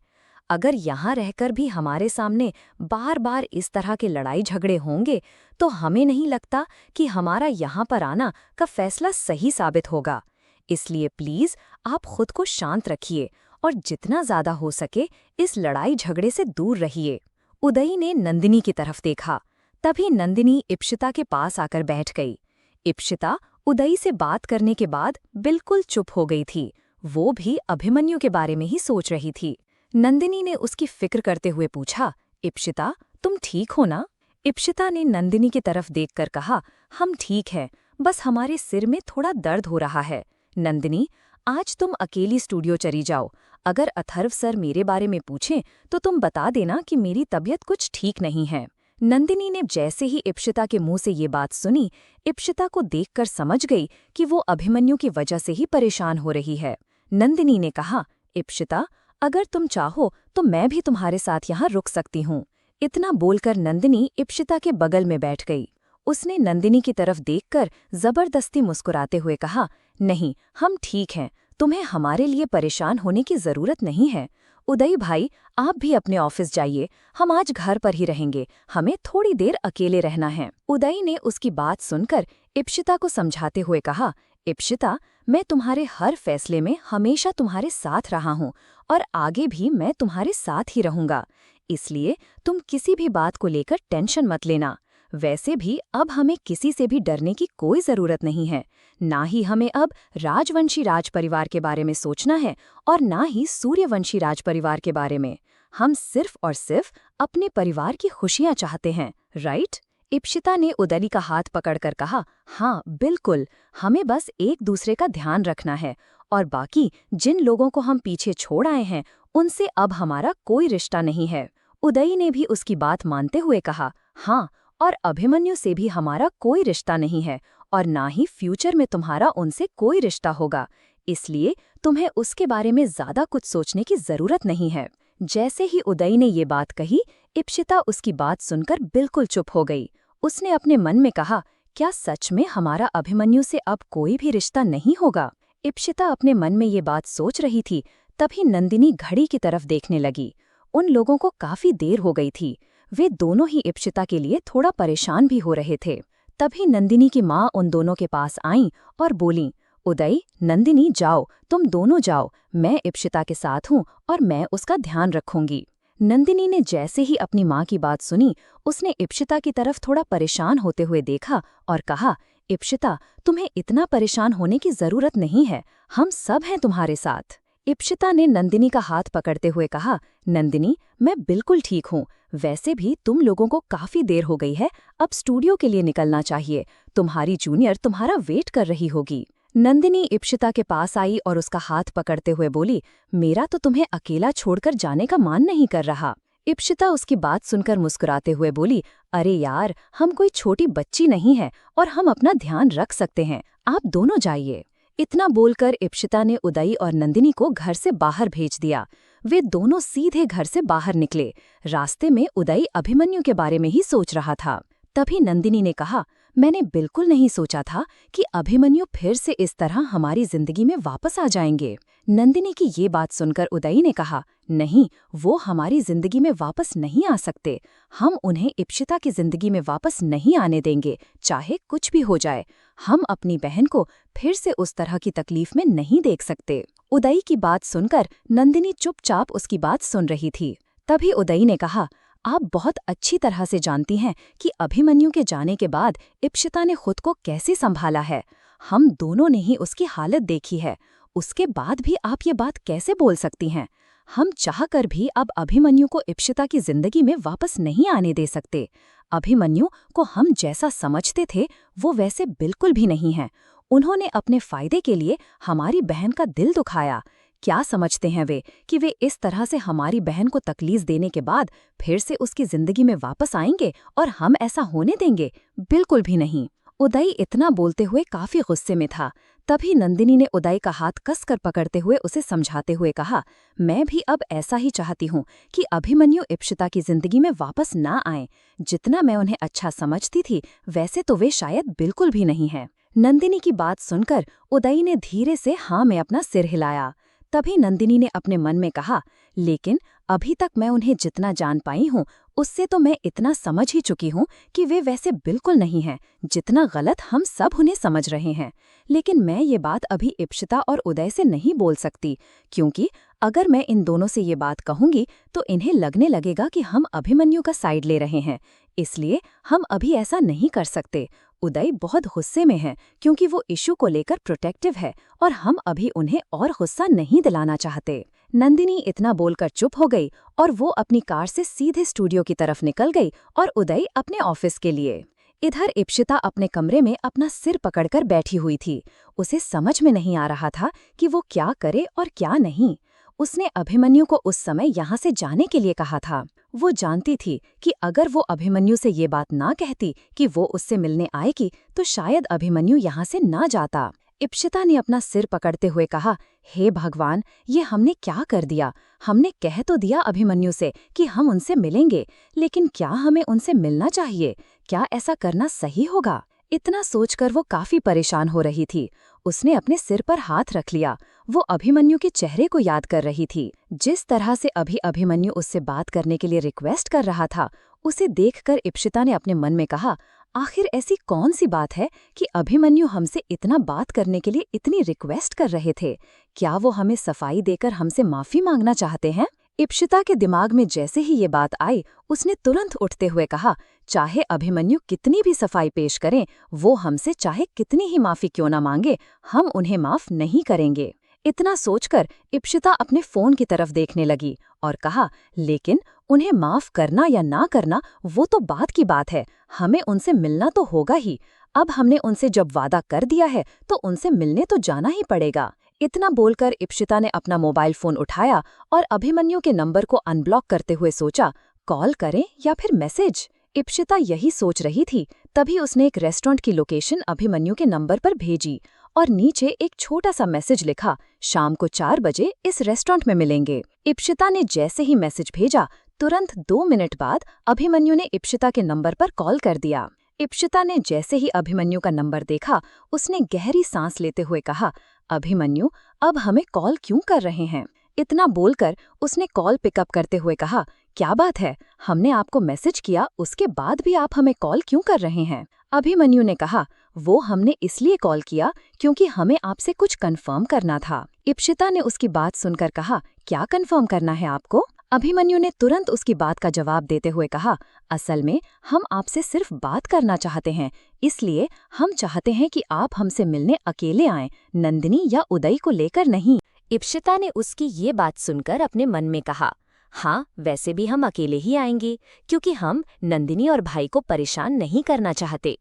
अगर यहाँ रहकर भी हमारे सामने बार बार इस तरह के लड़ाई झगड़े होंगे तो हमें नहीं लगता कि हमारा यहाँ पर आना का फैसला सही साबित होगा। इसलिए प्लीज आप खुद को शांत रखिए और जितना ज्यादा हो सके इस लड़ाई झगड़े से दूर रहिए। उदय ने नंदिनी की तरफ देखा। तभी नंदिनी इप्शिता के पास आकर बैठ गई। इप्शिता उदय से बात करने के बाद बिल्कुल चुप हो गई थी। वो भी अभिमन्यु के बारे में ही सोच रही थी। नंदिनी ने उसकी फिक्र करते हुए पूछा, इप्शिता, तुम ठीक हो ना? इप्शिता ने नंदिनी की तरफ देखकर कहा, हम ठीक हैं, बस हमारे सिर में थोड़ा दर्द हो रहा है। नंदिनी, आज तुम अकेली स्टूडियो चली जाओ। अगर अथर्व सर मेरे बारे में पूछें तो तुम बता देना कि मेरी तबीयत कुछ ठीक नहीं है। नंदिनी ने जैसे ही इप्शिता के मुंह से ये बात सुनी, इप्शिता को देखकर समझ गई कि वो अभिमन्यु की वजह से ही परेशान हो रही है। नंदिनी ने कहा, इप्शिता, अगर तुम चाहो तो मैं भी तुम्हारे साथ यहाँ रुक सकती हूँ। इतना बोलकर नंदिनी इप्शिता के बगल में बैठ गई। उसने नंदिनी की तरफ देखकर जबरदस्ती मुस्कुराते हुए कहा, नहीं, हम ठीक हैं, तुम्हें हमारे लिए परेशान होने की जरूरत नहीं है। उदय भाई, आप भी अपने ऑफिस जाइए, हम आज घर पर ही रहेंगे, हमें थोड़ी देर अकेले रहना है। उदय ने उसकी बात सुनकर इप्शिता को समझाते हुए कहा, इप्शिता, मैं तुम्हारे हर फैसले में हमेशा तुम्हारे साथ रहा हूँ और आगे भी मैं तुम्हारे साथ ही रहूंगा। इसलिए तुम किसी भी बात को लेकर टेंशन मत लेना। वैसे भी अब हमें किसी से भी डरने की कोई जरूरत नहीं है। ना ही हमें अब राजवंशी राजपरिवार के बारे में सोचना है और ना ही सूर्यवंशी राजपरिवार के बारे में। हम सिर्फ और सिर्फ अपने परिवार की खुशियां चाहते हैं, राइट? इप्शिता ने उदय का हाथ पकड़कर कहा, हाँ बिल्कुल, हमें बस एक दूसरे का ध्यान रखना है और बाकी जिन लोगों को हम पीछे छोड़ आए हैं उनसे अब हमारा कोई रिश्ता नहीं है। उदय ने भी उसकी बात मानते हुए कहा, हाँ, और अभिमन्यु से भी हमारा कोई रिश्ता नहीं है और ना ही फ्यूचर में तुम्हारा उनसे कोई रिश्ता होगा, इसलिए तुम्हें उसके बारे में ज्यादा कुछ सोचने की जरूरत नहीं है। जैसे ही उदय ने ये बात कही, इप्शिता उसकी बात सुनकर बिल्कुल चुप हो गई। उसने अपने मन में कहा, क्या सच में हमारा अभिमन्यु से अब कोई भी रिश्ता नहीं होगा? इप्शिता अपने मन में ये बात सोच रही थी, तभी नंदिनी घड़ी की तरफ देखने लगी। उन लोगों को काफी देर हो गई थी। वे दोनों ही इप्शिता के लिए थोड़ा परेशान भी हो रहे थे। तभी नंदिनी की माँ उन दोनों के पास आईं और बोलीं, उदय, नंदिनी, जाओ, तुम दोनों जाओ, मैं इप्शिता के साथ हूँ और मैं उसका ध्यान रखूंगी। नंदिनी ने जैसे ही अपनी माँ की बात सुनी, उसने इप्शिता की तरफ थोड़ा परेशान होते हुए देखा और कहा, इप्शिता, तुम्हें इतना परेशान होने की जरूरत नहीं है, हम सब हैं तुम्हारे साथ। इप्शिता ने नंदिनी का हाथ पकड़ते हुए कहा, नंदिनी, मैं बिल्कुल ठीक हूँ। वैसे भी तुम लोगों को काफी देर हो गई है, अब स्टूडियो के लिए निकलना चाहिए। तुम्हारी जूनियर तुम्हारा वेट कर रही होगी। नंदिनी इप्शिता के पास आई और उसका हाथ पकड़ते हुए बोली, मेरा तो तुम्हें अकेला छोड़कर जाने का मान नहीं कर रहा। इप्शिता उसकी बात सुनकर मुस्कुराते हुए बोली, अरे यार, हम कोई छोटी बच्ची नहीं है और हम अपना ध्यान रख सकते हैं, आप दोनों जाइए। इतना बोलकर इप्शिता ने उदय और नंदिनी को घर से बाहर भेज दिया। वे दोनों सीधे घर से बाहर निकले। रास्ते में उदय अभिमन्यु के बारे में ही सोच रहा था। तभी नंदिनी ने कहा, मैंने बिल्कुल नहीं सोचा था कि अभिमन्यु फिर से इस तरह हमारी जिंदगी में वापस आ जाएंगे। नंदिनी की ये बात सुनकर उदय ने कहा, नहीं, वो हमारी जिंदगी में वापस नहीं आ सकते। हम उन्हें इप्शिता की जिंदगी में वापस नहीं आने देंगे, चाहे कुछ भी हो जाए। हम अपनी बहन को फिर से उस तरह की तकलीफ में नहीं देख सकते। उदय की बात सुनकर नंदिनी चुपचाप उसकी बात सुन रही थी। तभी उदय ने कहा, आप बहुत अच्छी तरह से जानती हैं कि अभिमन्यु के जाने के बाद इप्शिता ने खुद को कैसे संभाला है। हम दोनों ने ही उसकी हालत देखी है। उसके बाद भी आप ये बात कैसे बोल सकती हैं? हम चाहकर भी अब अभिमन्यु को इप्शिता की जिंदगी में वापस नहीं आने दे सकते। अभिमन्यु को हम जैसा समझते थे वो वैसे बिल्कुल भी नहीं है। उन्होंने अपने फायदे के लिए हमारी बहन का दिल दुखाया। क्या समझते हैं वे कि वे इस तरह से हमारी बहन को तकलीफ देने के बाद फिर से उसकी जिंदगी में वापस आएंगे और हम ऐसा होने देंगे? बिल्कुल भी नहीं। उदय इतना बोलते हुए काफी गुस्से में था। तभी नंदिनी ने उदय का हाथ कसकर पकड़ते हुए उसे समझाते हुए कहा, मैं भी अब ऐसा ही चाहती हूँ कि अभिमन्यु इप्शिता की जिंदगी में वापस ना आए। जितना मैं उन्हें अच्छा समझती थी वैसे तो वे शायद बिल्कुल भी नहीं है। नंदिनी की बात सुनकर उदय ने धीरे से हाँ में अपना सिर हिलाया। तभी नंदिनी ने अपने मन में कहा, लेकिन अभी तक मैं उन्हें जितना जान पाई हूँ उससे तो मैं इतना समझ ही चुकी हूँ कि वे वैसे बिल्कुल नहीं हैं जितना गलत हम सब उन्हें समझ रहे हैं। लेकिन मैं ये बात अभी इप्शिता और उदय से नहीं बोल सकती, क्योंकि अगर मैं इन दोनों से ये बात कहूंगी तो इन्हें लगने लगेगा कि हम अभिमन्यु का साइड ले रहे हैं। इसलिए हम अभी ऐसा नहीं कर सकते। उदय बहुत गुस्से में है क्योंकि वो इशू को लेकर प्रोटेक्टिव है और हम अभी उन्हें और गुस्सा नहीं दिलाना चाहते। नंदिनी इतना बोलकर चुप हो गई और वो अपनी कार से सीधे स्टूडियो की तरफ निकल गई और उदय अपने ऑफिस के लिए। इधर इप्शिता अपने कमरे में अपना सिर पकड़कर बैठी हुई थी। उसे समझ में नहीं आ रहा था कि वो क्या करे और क्या नहीं। उसने अभिमन्यु को उस समय यहाँ से जाने के लिए कहा था। वो जानती थी कि अगर वो अभिमन्यु से ये बात ना कहती कि वो उससे मिलने आएगी तो शायद अभिमन्यु यहाँ से ना जाता। इप्शिता ने अपना सिर पकड़ते हुए कहा, हे भगवान, ये हमने क्या कर दिया? हमने कह तो दिया अभिमन्यु से कि हम उनसे मिलेंगे, लेकिन क्या हमें उनसे मिलना चाहिए? क्या ऐसा करना सही होगा? इतना सोचकर वो काफी परेशान हो रही थी। उसने अपने सिर पर हाथ रख लिया। वो अभिमन्यु के चेहरे को याद कर रही थी। जिस तरह से अभी अभिमन्यु उससे बात करने के लिए रिक्वेस्ट कर रहा था, उसे देखकर इप्शिता ने अपने मन में कहा, आखिर ऐसी कौन सी बात है कि अभिमन्यु हमसे इतना बात करने के लिए इतनी रिक्वेस्ट कर रहे थे? क्या वो हमें सफाई देकर हमसे माफी मांगना चाहते हैं? इप्शिता के दिमाग में जैसे ही ये बात आई, उसने तुरंत उठते हुए कहा, चाहे अभिमन्यु कितनी भी सफाई पेश करें, वो हमसे चाहे कितनी ही माफी क्यों ना मांगे, हम उन्हें माफ नहीं करेंगे। इतना सोचकर इप्शिता अपने फोन की तरफ देखने लगी और कहा, लेकिन उन्हें माफ करना या ना करना वो तो बात की बात है, हमें उनसे मिलना तो होगा ही। अब हमने उनसे जब वादा कर दिया है तो उनसे मिलने तो जाना ही पड़ेगा। इतना बोलकर इप्शिता ने अपना मोबाइल फोन उठाया और अभिमन्यु के नंबर को अनब्लॉक करते हुए सोचा, कॉल करें या फिर मैसेज। इप्शिता यही सोच रही थी, तभी उसने एक रेस्टोरेंट की लोकेशन अभिमन्यु के नंबर पर भेजी और नीचे एक छोटा सा मैसेज लिखा, शाम को 4 बजे इस रेस्टोरेंट में मिलेंगे। इप्शिता ने जैसे ही मैसेज भेजा, तुरंत 2 मिनट बाद अभिमन्यु ने इप्शिता के नंबर पर कॉल कर दिया। इप्शिता ने जैसे ही अभिमन्यु का नंबर देखा, उसने गहरी सांस लेते हुए कहा, अभिमन्यु, अब हमें कॉल क्यों कर रहे हैं? इतना बोलकर उसने कॉल पिकअप करते हुए कहा, क्या बात है, हमने आपको मैसेज किया, उसके बाद भी आप हमें कॉल क्यों कर रहे हैं? अभिमन्यु ने कहा, वो हमने इसलिए कॉल किया क्योंकि हमें आपसे कुछ कंफर्म करना था। इप्शिता ने उसकी बात सुनकर कहा, क्या कंफर्म करना है आपको? अभिमन्यु ने तुरंत उसकी बात का जवाब देते हुए कहा, असल में हम आपसे सिर्फ बात करना चाहते हैं, इसलिए हम चाहते हैं कि आप हमसे मिलने अकेले आएं, नंदिनी या उदय को लेकर नहीं। इप्शिता ने उसकी ये बात सुनकर अपने मन में कहा, हाँ, वैसे भी हम अकेले ही आएंगे, क्योंकि हम नंदिनी और भाई को परेशान नहीं करना चाहते।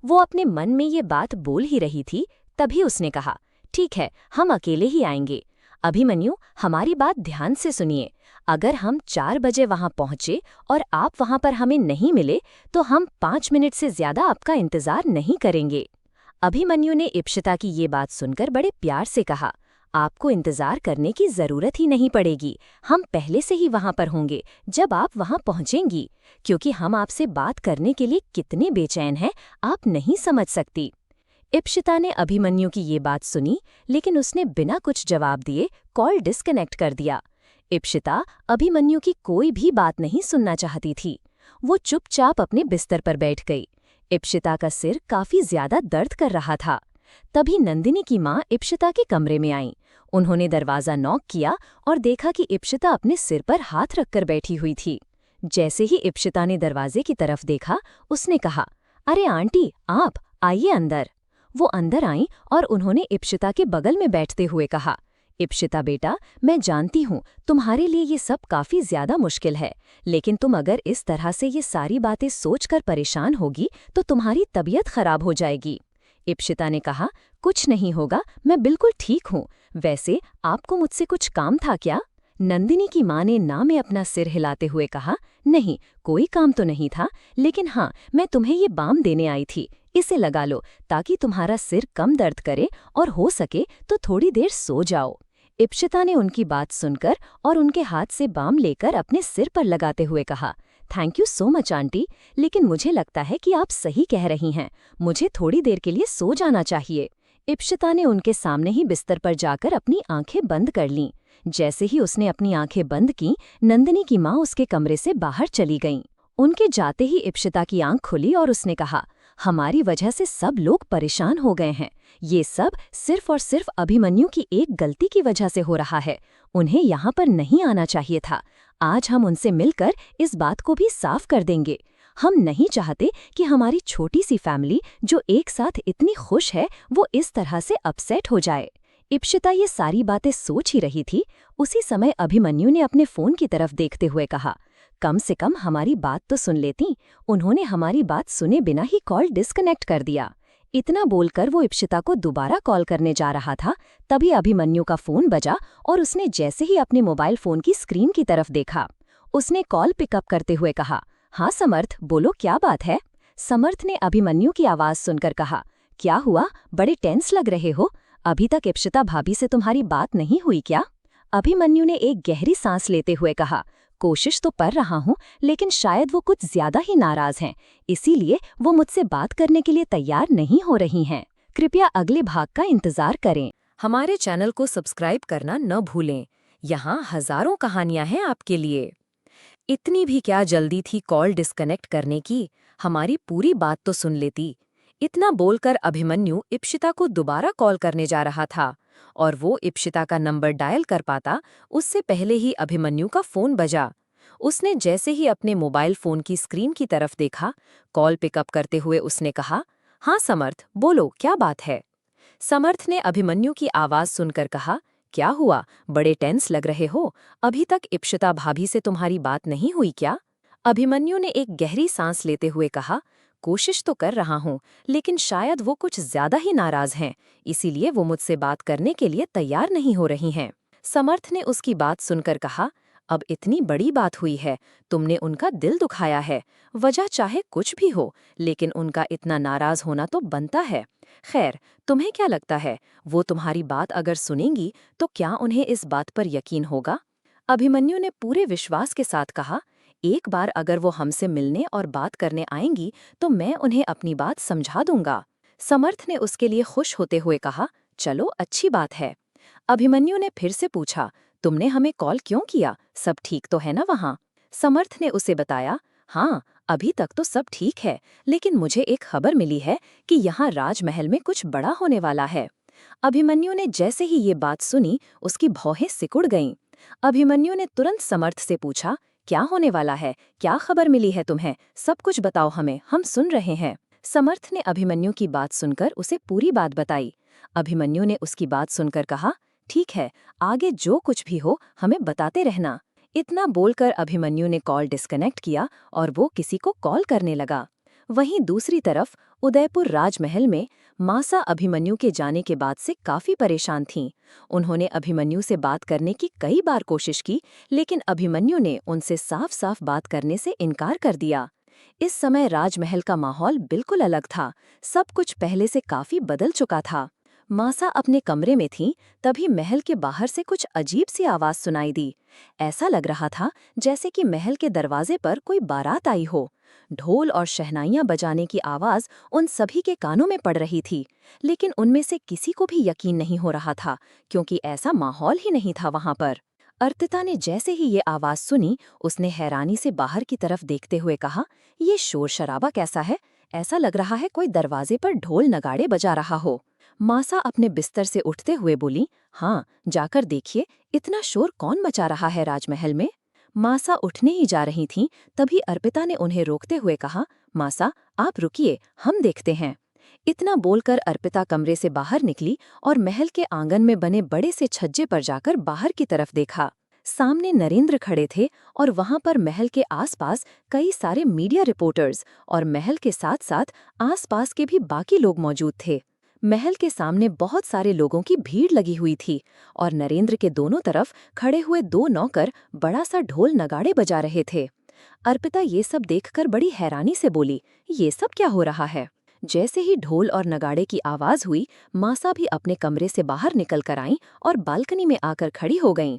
वो अपने मन में ये बात बोल ही रही थी, तभी उसने कहा, ठीक है, हम अकेले ही आएंगे। अभिमन्यु, हमारी बात ध्यान से सुनिए। अगर हम 4 बजे वहां पहुंचे और आप वहां पर हमें नहीं मिले, तो हम 5 मिनट से ज्यादा आपका इंतजार नहीं करेंगे। अभिमन्यु ने इप्शिता की ये बात सुनकर बड़े प्यार से कहा, आपको इंतजार करने की जरूरत ही नहीं पड़ेगी, हम पहले से ही वहां पर होंगे जब आप वहां पहुंचेंगी, क्योंकि हम आपसे बात करने के लिए कितने बेचैन हैं, आप नहीं समझ सकती। इप्शिता ने अभिमन्यु की ये बात सुनी, लेकिन उसने बिना कुछ जवाब दिए कॉल डिस्कनेक्ट कर दिया। इप्शिता अभिमन्यु की कोई भी बात नहीं सुनना चाहती थी। वो चुपचाप अपने बिस्तर पर बैठ गई। इप्शिता का सिर काफी ज्यादा दर्द कर रहा था। तभी नंदिनी की माँ इप्शिता के कमरे में आई। उन्होंने दरवाजा नॉक किया और देखा कि इप्शिता अपने सिर पर हाथ रखकर बैठी हुई थी। जैसे ही इप्शिता ने दरवाजे की तरफ देखा, उसने कहा, अरे आंटी, आप आइए अंदर। वो अंदर आईं और उन्होंने इप्शिता के बगल में बैठते हुए कहा, इप्शिता बेटा, मैं जानती हूँ तुम्हारे लिए ये सब काफी ज्यादा मुश्किल है, लेकिन तुम अगर इस तरह से ये सारी बातें सोचकर परेशान होगी तो तुम्हारी तबीयत खराब हो जाएगी। इप्शिता ने कहा, कुछ नहीं होगा, मैं बिल्कुल ठीक हूँ। वैसे आपको मुझसे कुछ काम था क्या? नंदिनी की माँ ने ना में अपना सिर हिलाते हुए कहा, नहीं, कोई काम तो नहीं था, लेकिन हाँ, मैं तुम्हें ये बाम देने आई थी, इसे लगा लो ताकि तुम्हारा सिर कम दर्द करे और हो सके तो थोड़ी देर सो जाओ। इप्शिता ने उनकी बात सुनकर और उनके हाथ से बाम लेकर अपने सिर पर लगाते हुए कहा, thank you so much aunty, लेकिन मुझे लगता है कि आप सही कह रही हैं, मुझे थोड़ी देर के लिए सो जाना चाहिए। इप्शिता ने उनके सामने ही बिस्तर पर जाकर अपनी आंखें बंद कर लीं। जैसे ही उसने अपनी आंखें बंद की, नंदिनी की माँ उसके कमरे से बाहर चली गईं। उनके जाते ही इप्शिता की आंख खुली और उसने कहा, हमारी वजह से सब लोग परेशान हो गए हैं। ये सब सिर्फ और सिर्फ अभिमन्यु की एक गलती की वजह से हो रहा है। उन्हें यहाँ पर नहीं आना चाहिए था। आज हम उनसे मिलकर इस बात को भी साफ कर देंगे। हम नहीं चाहते कि हमारी छोटी सी फैमिली जो एक साथ इतनी खुश है, वो इस तरह से अपसेट हो जाए। इप्शिता ये सारी बातें सोच ही रही थी। उसी समय अभिमन्यु ने अपने फोन की तरफ देखते हुए कहा, कम से कम हमारी बात तो सुन लेती। उन्होंने हमारी बात सुने बिना ही कॉल डिस्कनेक्ट कर दिया। इतना बोलकर वो इप्शिता को दोबारा कॉल करने जा रहा था, तभी अभिमन्यु का फोन बजा और उसने जैसे ही अपने मोबाइल फोन की स्क्रीन की तरफ देखा, उसने कॉल पिकअप करते हुए कहा, हाँ समर्थ, बोलो क्या बात है? समर्थ ने अभिमन्यु की आवाज सुनकर कहा, क्या हुआ, बड़े टेंस लग रहे हो? अभी तक इप्शिता भाभी से तुम्हारी बात नहीं हुई क्या? अभिमन्यु ने एक गहरी सांस लेते हुए कहा, कोशिश तो कर रहा हूँ, लेकिन शायद वो कुछ ज्यादा ही नाराज हैं, इसीलिए वो मुझसे बात करने के लिए तैयार नहीं हो रही हैं। कृपया अगले भाग का इंतजार करें। हमारे चैनल को सब्सक्राइब करना न भूलें। यहाँ हजारों कहानियां हैं आपके लिए। इतनी भी क्या जल्दी थी कॉल डिस्कनेक्ट करने की? हमारी पूरी बात तो सुन लेती। इतना बोलकर अभिमन्यु इप्शिता को दोबारा कॉल करने जा रहा था और वो इप्शिता का नंबर डायल कर पाता, उससे पहले ही अभिमन्यु का फोन बजा। उसने जैसे ही अपने मोबाइल फोन की स्क्रीन की तरफ देखा, कॉल पिकअप करते हुए उसने कहा, हाँ समर्थ, बोलो क्या बात है? समर्थ ने अभिमन्यु की आवाज सुनकर कहा, क्या हुआ, बड़े टेंस लग रहे हो? अभी तक इप्शिता भाभी से तुम्हारी बात नहीं हुई क्या? अभिमन्यु ने एक गहरी सांस लेते हुए कहा, कोशिश तो कर रहा हूँ, लेकिन शायद वो कुछ ज्यादा ही नाराज हैं, इसीलिए वो मुझसे बात करने के लिए तैयार नहीं हो रही हैं। समर्थ ने उसकी बात सुनकर कहा, अब इतनी बड़ी बात हुई है, तुमने उनका दिल दुखाया है। वजह चाहे कुछ भी हो, लेकिन उनका इतना नाराज होना तो बनता है। खैर, तुम्हें क्या लगता है, वो तुम्हारी बात अगर सुनेंगी तो क्या उन्हें इस बात पर यकीन होगा? अभिमन्यु ने पूरे विश्वास के साथ कहा, एक बार अगर वो हमसे मिलने और बात करने आएंगी तो मैं उन्हें अपनी बात समझा दूंगा। समर्थ ने उसके लिए खुश होते हुए कहा, चलो अच्छी बात है। अभिमन्यु ने फिर से पूछा, तुमने हमें कॉल क्यों किया, सब ठीक तो है ना वहाँ? समर्थ ने उसे बताया, हाँ, अभी तक तो सब ठीक है, लेकिन मुझे एक खबर मिली है कि यहाँ राजमहल में कुछ बड़ा होने वाला है। अभिमन्यु ने जैसे ही ये बात सुनी, उसकी भौहें सिकुड़ गईं। अभिमन्यु ने तुरंत समर्थ से पूछा, क्या होने वाला है, क्या खबर मिली है तुम्हें, सब कुछ बताओ हमें, हम सुन रहे हैं। समर्थ ने अभिमन्यु की बात सुनकर उसे पूरी बात बताई। अभिमन्यु ने उसकी बात सुनकर कहा, ठीक है, आगे जो कुछ भी हो हमें बताते रहना। इतना बोलकर अभिमन्यु ने कॉल डिस्कनेक्ट किया और वो किसी को कॉल करने लगा। वहीं दूसरी तरफ उदयपुर राजमहल में मासा अभिमन्यु के जाने के बाद से काफी परेशान थीं। उन्होंने अभिमन्यु से बात करने की कई बार कोशिश की, लेकिन अभिमन्यु ने उनसे साफ साफ बात करने से इनकार कर दिया। इस समय राजमहल का माहौल बिल्कुल अलग था, सब कुछ पहले से काफी बदल चुका था। मासा अपने कमरे में थीं, तभी महल के बाहर से कुछ अजीब सी आवाज सुनाई दी। ऐसा लग रहा था जैसे कि महल के दरवाजे पर कोई बारात आई हो। ढोल और शहनाइयां बजाने की आवाज उन सभी के कानों में पड़ रही थी, लेकिन उनमें से किसी को भी यकीन नहीं हो रहा था, क्योंकि ऐसा माहौल ही नहीं था वहां पर। अर्पिता ने जैसे ही ये आवाज सुनी, उसने हैरानी से बाहर की तरफ देखते हुए कहा, ये शोर शराबा कैसा है? ऐसा लग रहा है कोई दरवाजे पर ढोल नगाड़े बजा रहा हो। मासा अपने बिस्तर से उठते हुए बोली, हाँ, जाकर देखिए, इतना शोर कौन मचा रहा है राजमहल में? मासा उठने ही जा रही थीं, तभी अर्पिता ने उन्हें रोकते हुए कहा, मासा, आप रुकिए, हम देखते हैं। इतना बोलकर अर्पिता कमरे से बाहर निकली और महल के आंगन में बने बड़े से छज्जे पर जाकर बाहर की तरफ देखा। सामने नरेंद्र खड़े थे और वहां पर महल के आसपास कई सारे मीडिया रिपोर्टर्स और महल के साथ साथ आसपास के भी बाकी लोग मौजूद थे। महल के सामने बहुत सारे लोगों की भीड़ लगी हुई थी और नरेंद्र के दोनों तरफ खड़े हुए दो नौकर बड़ा सा ढोल नगाड़े बजा रहे थे। अर्पिता ये सब देखकर बड़ी हैरानी से बोली, ये सब क्या हो रहा है? जैसे ही ढोल और नगाड़े की आवाज हुई, मासा भी अपने कमरे से बाहर निकल कर आईं और बालकनी में आकर खड़ी हो गईं।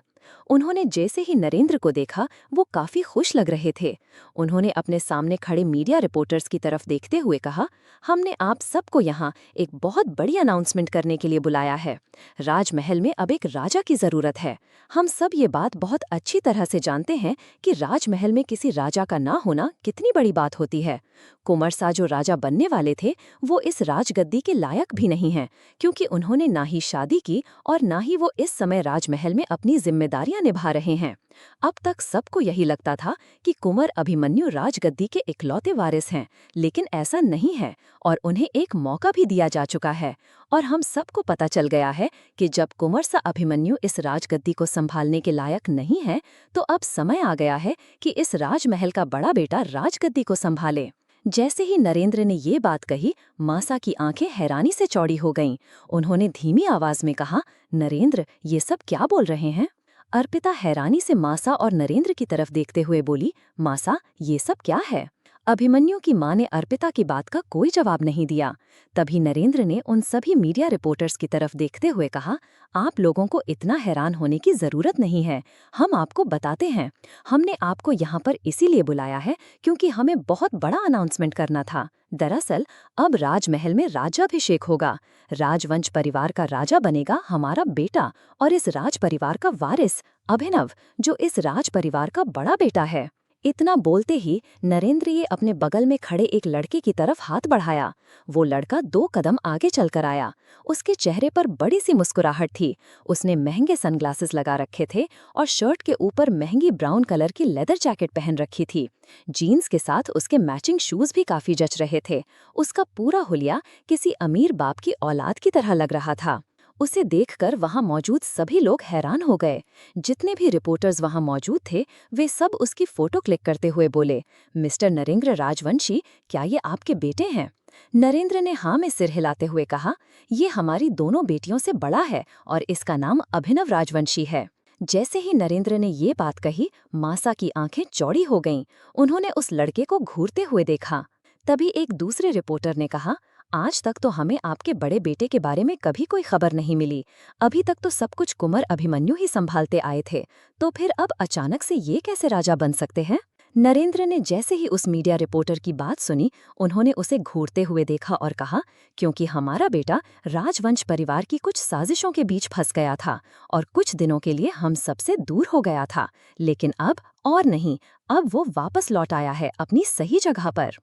उन्होंने जैसे ही नरेंद्र को देखा, वो काफी खुश लग रहे थे। उन्होंने अपने सामने खड़े मीडिया रिपोर्टर्स की तरफ देखते हुए कहा, हमने आप सबको यहाँ एक बहुत बड़ी अनाउंसमेंट करने के लिए बुलाया है। राजमहल में अब एक राजा की जरूरत है। हम सब ये बात बहुत अच्छी तरह से जानते हैं कि राजमहल में किसी राजा का ना होना कितनी बड़ी बात होती है। कुंवरसा जो राजा बनने वाले थे, वो इस राजगद्दी के लायक भी नहीं हैं, क्योंकि उन्होंने ना ही शादी की और ना ही वो इस समय राजमहल में अपनी जिम्मेदारियां निभा रहे हैं। अब तक सबको यही लगता था कि कुंवर अभिमन्यु राजगद्दी के इकलौते वारिस हैं, लेकिन ऐसा नहीं है और उन्हें एक मौका भी दिया जा चुका है। और हम सबको पता चल गया है कि जब कुंवरसा अभिमन्यु इस राजगद्दी को संभालने के लायक नहीं है, तो अब समय आ गया है कि इस राजमहल का बड़ा बेटा राजगद्दी को संभाले। जैसे ही नरेंद्र ने ये बात कही, मासा की आंखें हैरानी से चौड़ी हो गईं। उन्होंने धीमी आवाज में कहा, नरेंद्र, ये सब क्या बोल रहे हैं? अर्पिता हैरानी से मासा और नरेंद्र की तरफ देखते हुए बोली, मासा, ये सब क्या है? अभिमन्यु की मां ने अर्पिता की बात का कोई जवाब नहीं दिया। तभी नरेंद्र ने उन सभी मीडिया रिपोर्टर्स की तरफ देखते हुए कहा, आप लोगों को इतना हैरान होने की जरूरत नहीं है, हम आपको बताते हैं। हमने आपको यहाँ पर इसीलिए बुलाया है क्योंकि हमें बहुत बड़ा अनाउंसमेंट करना था। दरअसल अब राजमहल में राज्याभिषेक होगा। राजवंश परिवार का राजा बनेगा हमारा बेटा और इस राज परिवार का वारिस अभिनव, जो इस राज परिवार का बड़ा बेटा है। इतना बोलते ही नरेंद्र ये अपने बगल में खड़े एक लड़के की तरफ हाथ बढ़ाया। वो लड़का 2 कदम आगे चलकर आया। उसके चेहरे पर बड़ी सी मुस्कुराहट थी। उसने महंगे सनग्लासेस लगा रखे थे और शर्ट के ऊपर महंगी ब्राउन कलर की लेदर जैकेट पहन रखी थी। जीन्स के साथ उसके मैचिंग शूज भी काफी जच रहे थे। उसका पूरा हुलिया किसी अमीर बाप की औलाद की तरह लग रहा था। उसे देखकर वहां मौजूद सभी लोग हैरान हो गए। जितने भी रिपोर्टर्स वहां मौजूद थे, वे सब उसकी फोटो क्लिक करते हुए बोले, मिस्टर नरेंद्र राजवंशी, क्या ये आपके बेटे हैं? नरेंद्र ने हाँ में सिर हिलाते हुए कहा, ये हमारी दोनों बेटियों से बड़ा है और इसका नाम अभिनव राजवंशी है। जैसे ही नरेंद्र ने ये बात कही, मासा की आंखें चौड़ी हो गईं। उन्होंने उस लड़के को घूरते हुए देखा। तभी एक दूसरे रिपोर्टर ने कहा, आज तक तो हमें आपके बड़े बेटे के बारे में कभी कोई खबर नहीं मिली। अभी तक तो सब कुछ कुंवर अभिमन्यु ही संभालते आए थे, तो फिर अब अचानक से ये कैसे राजा बन सकते हैं? नरेंद्र ने जैसे ही उस मीडिया रिपोर्टर की बात सुनी, उन्होंने उसे घूरते हुए देखा और कहा, क्योंकि हमारा बेटा राजवंश परिवार की कुछ साजिशों के बीच फंस गया था और कुछ दिनों के लिए हम सबसे दूर हो गया था, लेकिन अब और नहीं, अब वो वापस लौट आया है अपनी सही जगह पर।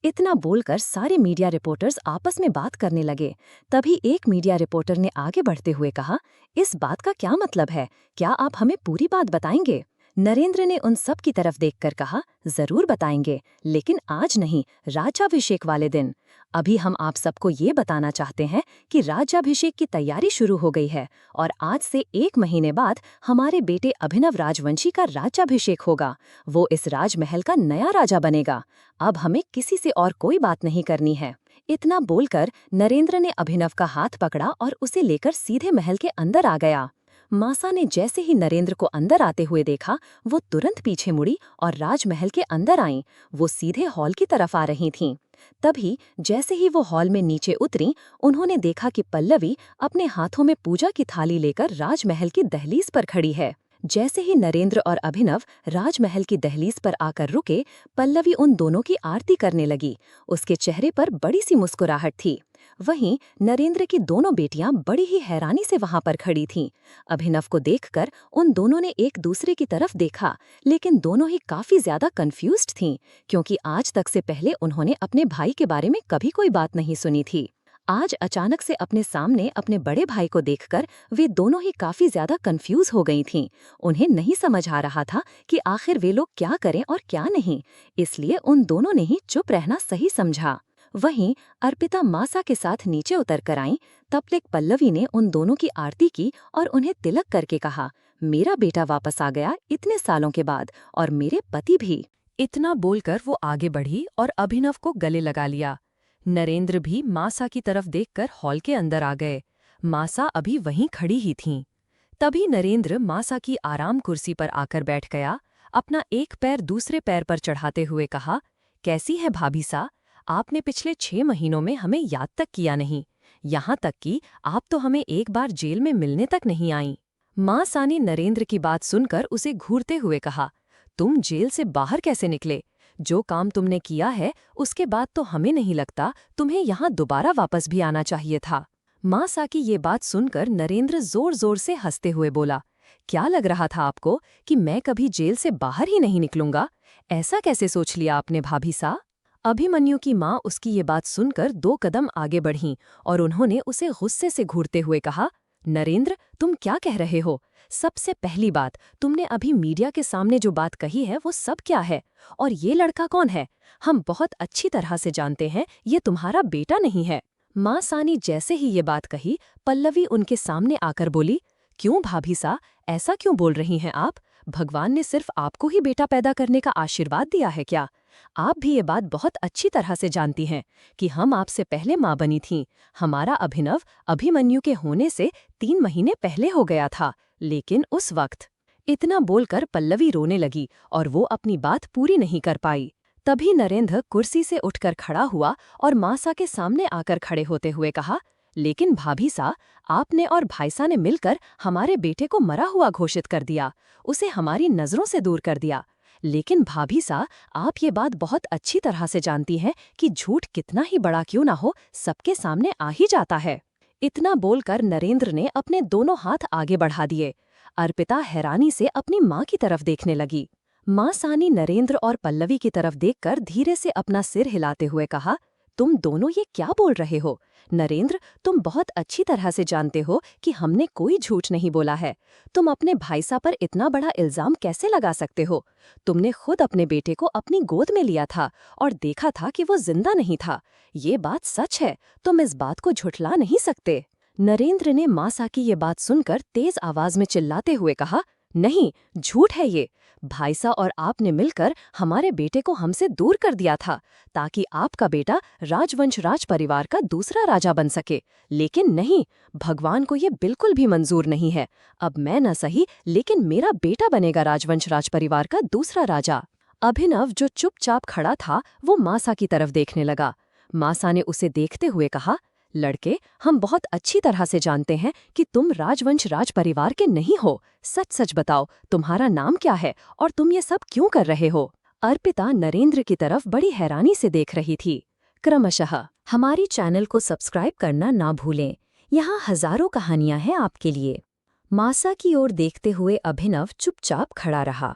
इतना बोलकर सारे मीडिया रिपोर्टर्स आपस में बात करने लगे। तभी एक मीडिया रिपोर्टर ने आगे बढ़ते हुए कहा, इस बात का क्या मतलब है? क्या आप हमें पूरी बात बताएंगे? नरेंद्र ने उन सब की तरफ देखकर कहा, जरूर बताएंगे, लेकिन आज नहीं, राज्याभिषेक वाले दिन। अभी हम आप सबको ये बताना चाहते हैं कि राज्याभिषेक की तैयारी शुरू हो गई है और आज से 1 महीने बाद हमारे बेटे अभिनव राजवंशी का राज्याभिषेक होगा। वो इस राजमहल का नया राजा बनेगा। अब हमें किसी से और कोई बात नहीं करनी है। इतना बोलकर नरेंद्र ने अभिनव का हाथ पकड़ा और उसे लेकर सीधे महल के अंदर आ गया। मासा ने जैसे ही नरेंद्र को अंदर आते हुए देखा, वो तुरंत पीछे मुड़ी और राजमहल के अंदर आईं। वो सीधे हॉल की तरफ आ रही थीं। तभी जैसे ही वो हॉल में नीचे उतरीं, उन्होंने देखा कि पल्लवी अपने हाथों में पूजा की थाली लेकर राजमहल की दहलीज पर खड़ी है। जैसे ही नरेंद्र और अभिनव राजमहल की दहलीज पर आकर रुके, पल्लवी उन दोनों की आरती करने लगी। उसके चेहरे पर बड़ी सी मुस्कुराहट थी। वहीं नरेंद्र की दोनों बेटियां बड़ी ही हैरानी से वहां पर खड़ी थीं। अभिनव को देखकर उन दोनों ने एक दूसरे की तरफ देखा, लेकिन दोनों ही काफी ज्यादा कंफ्यूज्ड थीं, क्योंकि आज तक से पहले उन्होंने अपने भाई के बारे में कभी कोई बात नहीं सुनी थी। आज अचानक से अपने सामने अपने बड़े भाई को देखकर वे दोनों ही काफी ज्यादा कंफ्यूज हो गई थीं। उन्हें नहीं समझ आ रहा था कि आखिर वे लोग क्या करें और क्या नहीं, इसलिए उन दोनों ने ही चुप रहना सही समझा। वहीं अर्पिता मासा के साथ नीचे उतर कर आईं। तब तक पल्लवी ने उन दोनों की आरती की और उन्हें तिलक करके कहा, मेरा बेटा वापस आ गया इतने सालों के बाद, और मेरे पति भी। इतना बोलकर वो आगे बढ़ी और अभिनव को गले लगा लिया। नरेंद्र भी मासा की तरफ देखकर हॉल के अंदर आ गए। मासा अभी वहीं खड़ी ही थीं। तभी नरेंद्र मासा की आराम कुर्सी पर आकर बैठ गया। अपना एक पैर दूसरे पैर पर चढ़ाते हुए कहा, कैसी है भाभी सा? आपने पिछले 6 महीनों में हमें याद तक किया नहीं। यहाँ तक कि आप तो हमें एक बार जेल में मिलने तक नहीं आईं। मासा ने नरेंद्र की बात सुनकर उसे घूरते हुए कहा, तुम जेल से बाहर कैसे निकले? जो काम तुमने किया है उसके बाद तो हमें नहीं लगता तुम्हें यहाँ दोबारा वापस भी आना चाहिए था। मासा की ये बात सुनकर नरेंद्र जोर जोर से हंसते हुए बोला, क्या लग रहा था आपको कि मैं कभी जेल से बाहर ही नहीं निकलूंगा? ऐसा कैसे सोच लिया आपने भाभी सा? अभिमन्यु की माँ उसकी ये बात सुनकर 2 कदम आगे बढ़ीं और उन्होंने उसे गुस्से से घूरते हुए कहा, नरेंद्र, तुम क्या कह रहे हो? सबसे पहली बात, तुमने अभी मीडिया के सामने जो बात कही है वो सब क्या है? और ये लड़का कौन है? हम बहुत अच्छी तरह से जानते हैं ये तुम्हारा बेटा नहीं है। माँ सानी जैसे ही ये बात कही, पल्लवी उनके सामने आकर बोली, क्यों भाभी सा, ऐसा क्यों बोल रही हैं आप? भगवान ने सिर्फ आपको ही बेटा पैदा करने का आशीर्वाद दिया है क्या? आप भी ये बात बहुत अच्छी तरह से जानती हैं कि हम आपसे पहले माँ बनी थीं। हमारा अभिनव अभिमन्यु के होने से 3 महीने पहले हो गया था, लेकिन उस वक्त। इतना बोलकर पल्लवी रोने लगी और वो अपनी बात पूरी नहीं कर पाई। तभी नरेंद्र कुर्सी से उठकर खड़ा हुआ और मासा के सामने आकर खड़े होते हुए कहा, लेकिन भाभी सा, आपने और भाईसा ने मिलकर हमारे बेटे को मरा हुआ घोषित कर दिया, उसे हमारी नजरों से दूर कर दिया। लेकिन भाभी सा, आप ये बात बहुत अच्छी तरह से जानती हैं कि झूठ कितना ही बड़ा क्यों ना हो, सबके सामने आ ही जाता है। इतना बोलकर नरेंद्र ने अपने दोनों हाथ आगे बढ़ा दिए। अर्पिता हैरानी से अपनी माँ की तरफ देखने लगी। माँ सानी नरेंद्र और पल्लवी की तरफ देखकर धीरे से अपना सिर हिलाते हुए कहा, तुम दोनों ये क्या बोल रहे हो? नरेंद्र, तुम बहुत अच्छी तरह से जानते हो कि हमने कोई झूठ नहीं बोला है। तुम अपने भाईसा पर इतना बड़ा इल्जाम कैसे लगा सकते हो? तुमने खुद अपने बेटे को अपनी गोद में लिया था और देखा था कि वो जिंदा नहीं था। ये बात सच है, तुम इस बात को झुठला नहीं सकते। नरेंद्र ने मासा की ये बात सुनकर तेज आवाज में चिल्लाते हुए कहा, नहीं, झूठ है ये। भाईसा और आपने मिलकर हमारे बेटे को हमसे दूर कर दिया था ताकि आपका बेटा राजवंश राज परिवार का दूसरा राजा बन सके। लेकिन नहीं, भगवान को ये बिल्कुल भी मंजूर नहीं है। अब मैं न सही, लेकिन मेरा बेटा बनेगा राजवंश राज परिवार का दूसरा राजा। अभिनव, जो चुपचाप खड़ा था, वो मासा की तरफ देखने लगा। मासा ने उसे देखते हुए कहा, लड़के, हम बहुत अच्छी तरह से जानते हैं कि तुम राजवंश राज परिवार के नहीं हो। सच सच बताओ, तुम्हारा नाम क्या है और तुम ये सब क्यों कर रहे हो? अर्पिता नरेंद्र की तरफ बड़ी हैरानी से देख रही थी। क्रमशः हमारी चैनल को सब्सक्राइब करना ना भूलें। यहाँ हजारों कहानियां हैं आपके लिए। मासा की ओर देखते हुए अभिनव चुपचाप खड़ा रहा।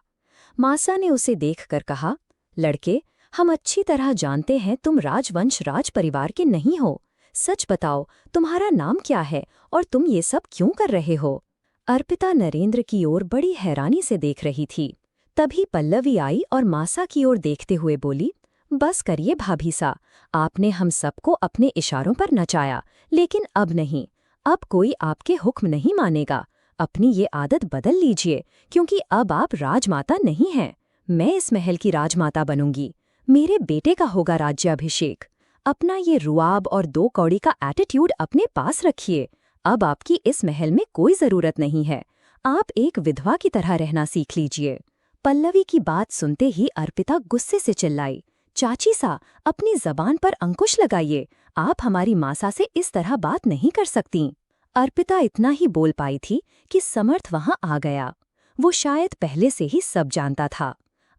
मासा ने उसे देखकर कहा, लड़के, हम अच्छी तरह जानते हैं तुम राजवंश राज परिवार के नहीं हो। सच बताओ, तुम्हारा नाम क्या है और तुम ये सब क्यों कर रहे हो? अर्पिता नरेंद्र की ओर बड़ी हैरानी से देख रही थी। तभी पल्लवी आई और मासा की ओर देखते हुए बोली, बस करिए भाभी सा, आपने हम सबको अपने इशारों पर नचाया, लेकिन अब नहीं। अब कोई आपके हुक्म नहीं मानेगा। अपनी ये आदत बदल लीजिए, क्योंकि अब आप राजमाता नहीं हैं। मैं इस महल की राजमाता बनूंगी। मेरे बेटे का होगा राज्याभिषेक। अपना ये रुआब और दो कौड़ी का एटीट्यूड अपने पास रखिए। अब आपकी इस महल में कोई जरूरत नहीं है। आप एक विधवा की तरह रहना सीख लीजिए। पल्लवी की बात सुनते ही अर्पिता गुस्से से चिल्लाई, चाची सा, अपनी जबान पर अंकुश लगाइए। आप हमारी मासा से इस तरह बात नहीं कर सकती। अर्पिता इतना ही बोल पाई थी कि समर्थ वहां आ गया। वो शायद पहले से ही सब जानता था।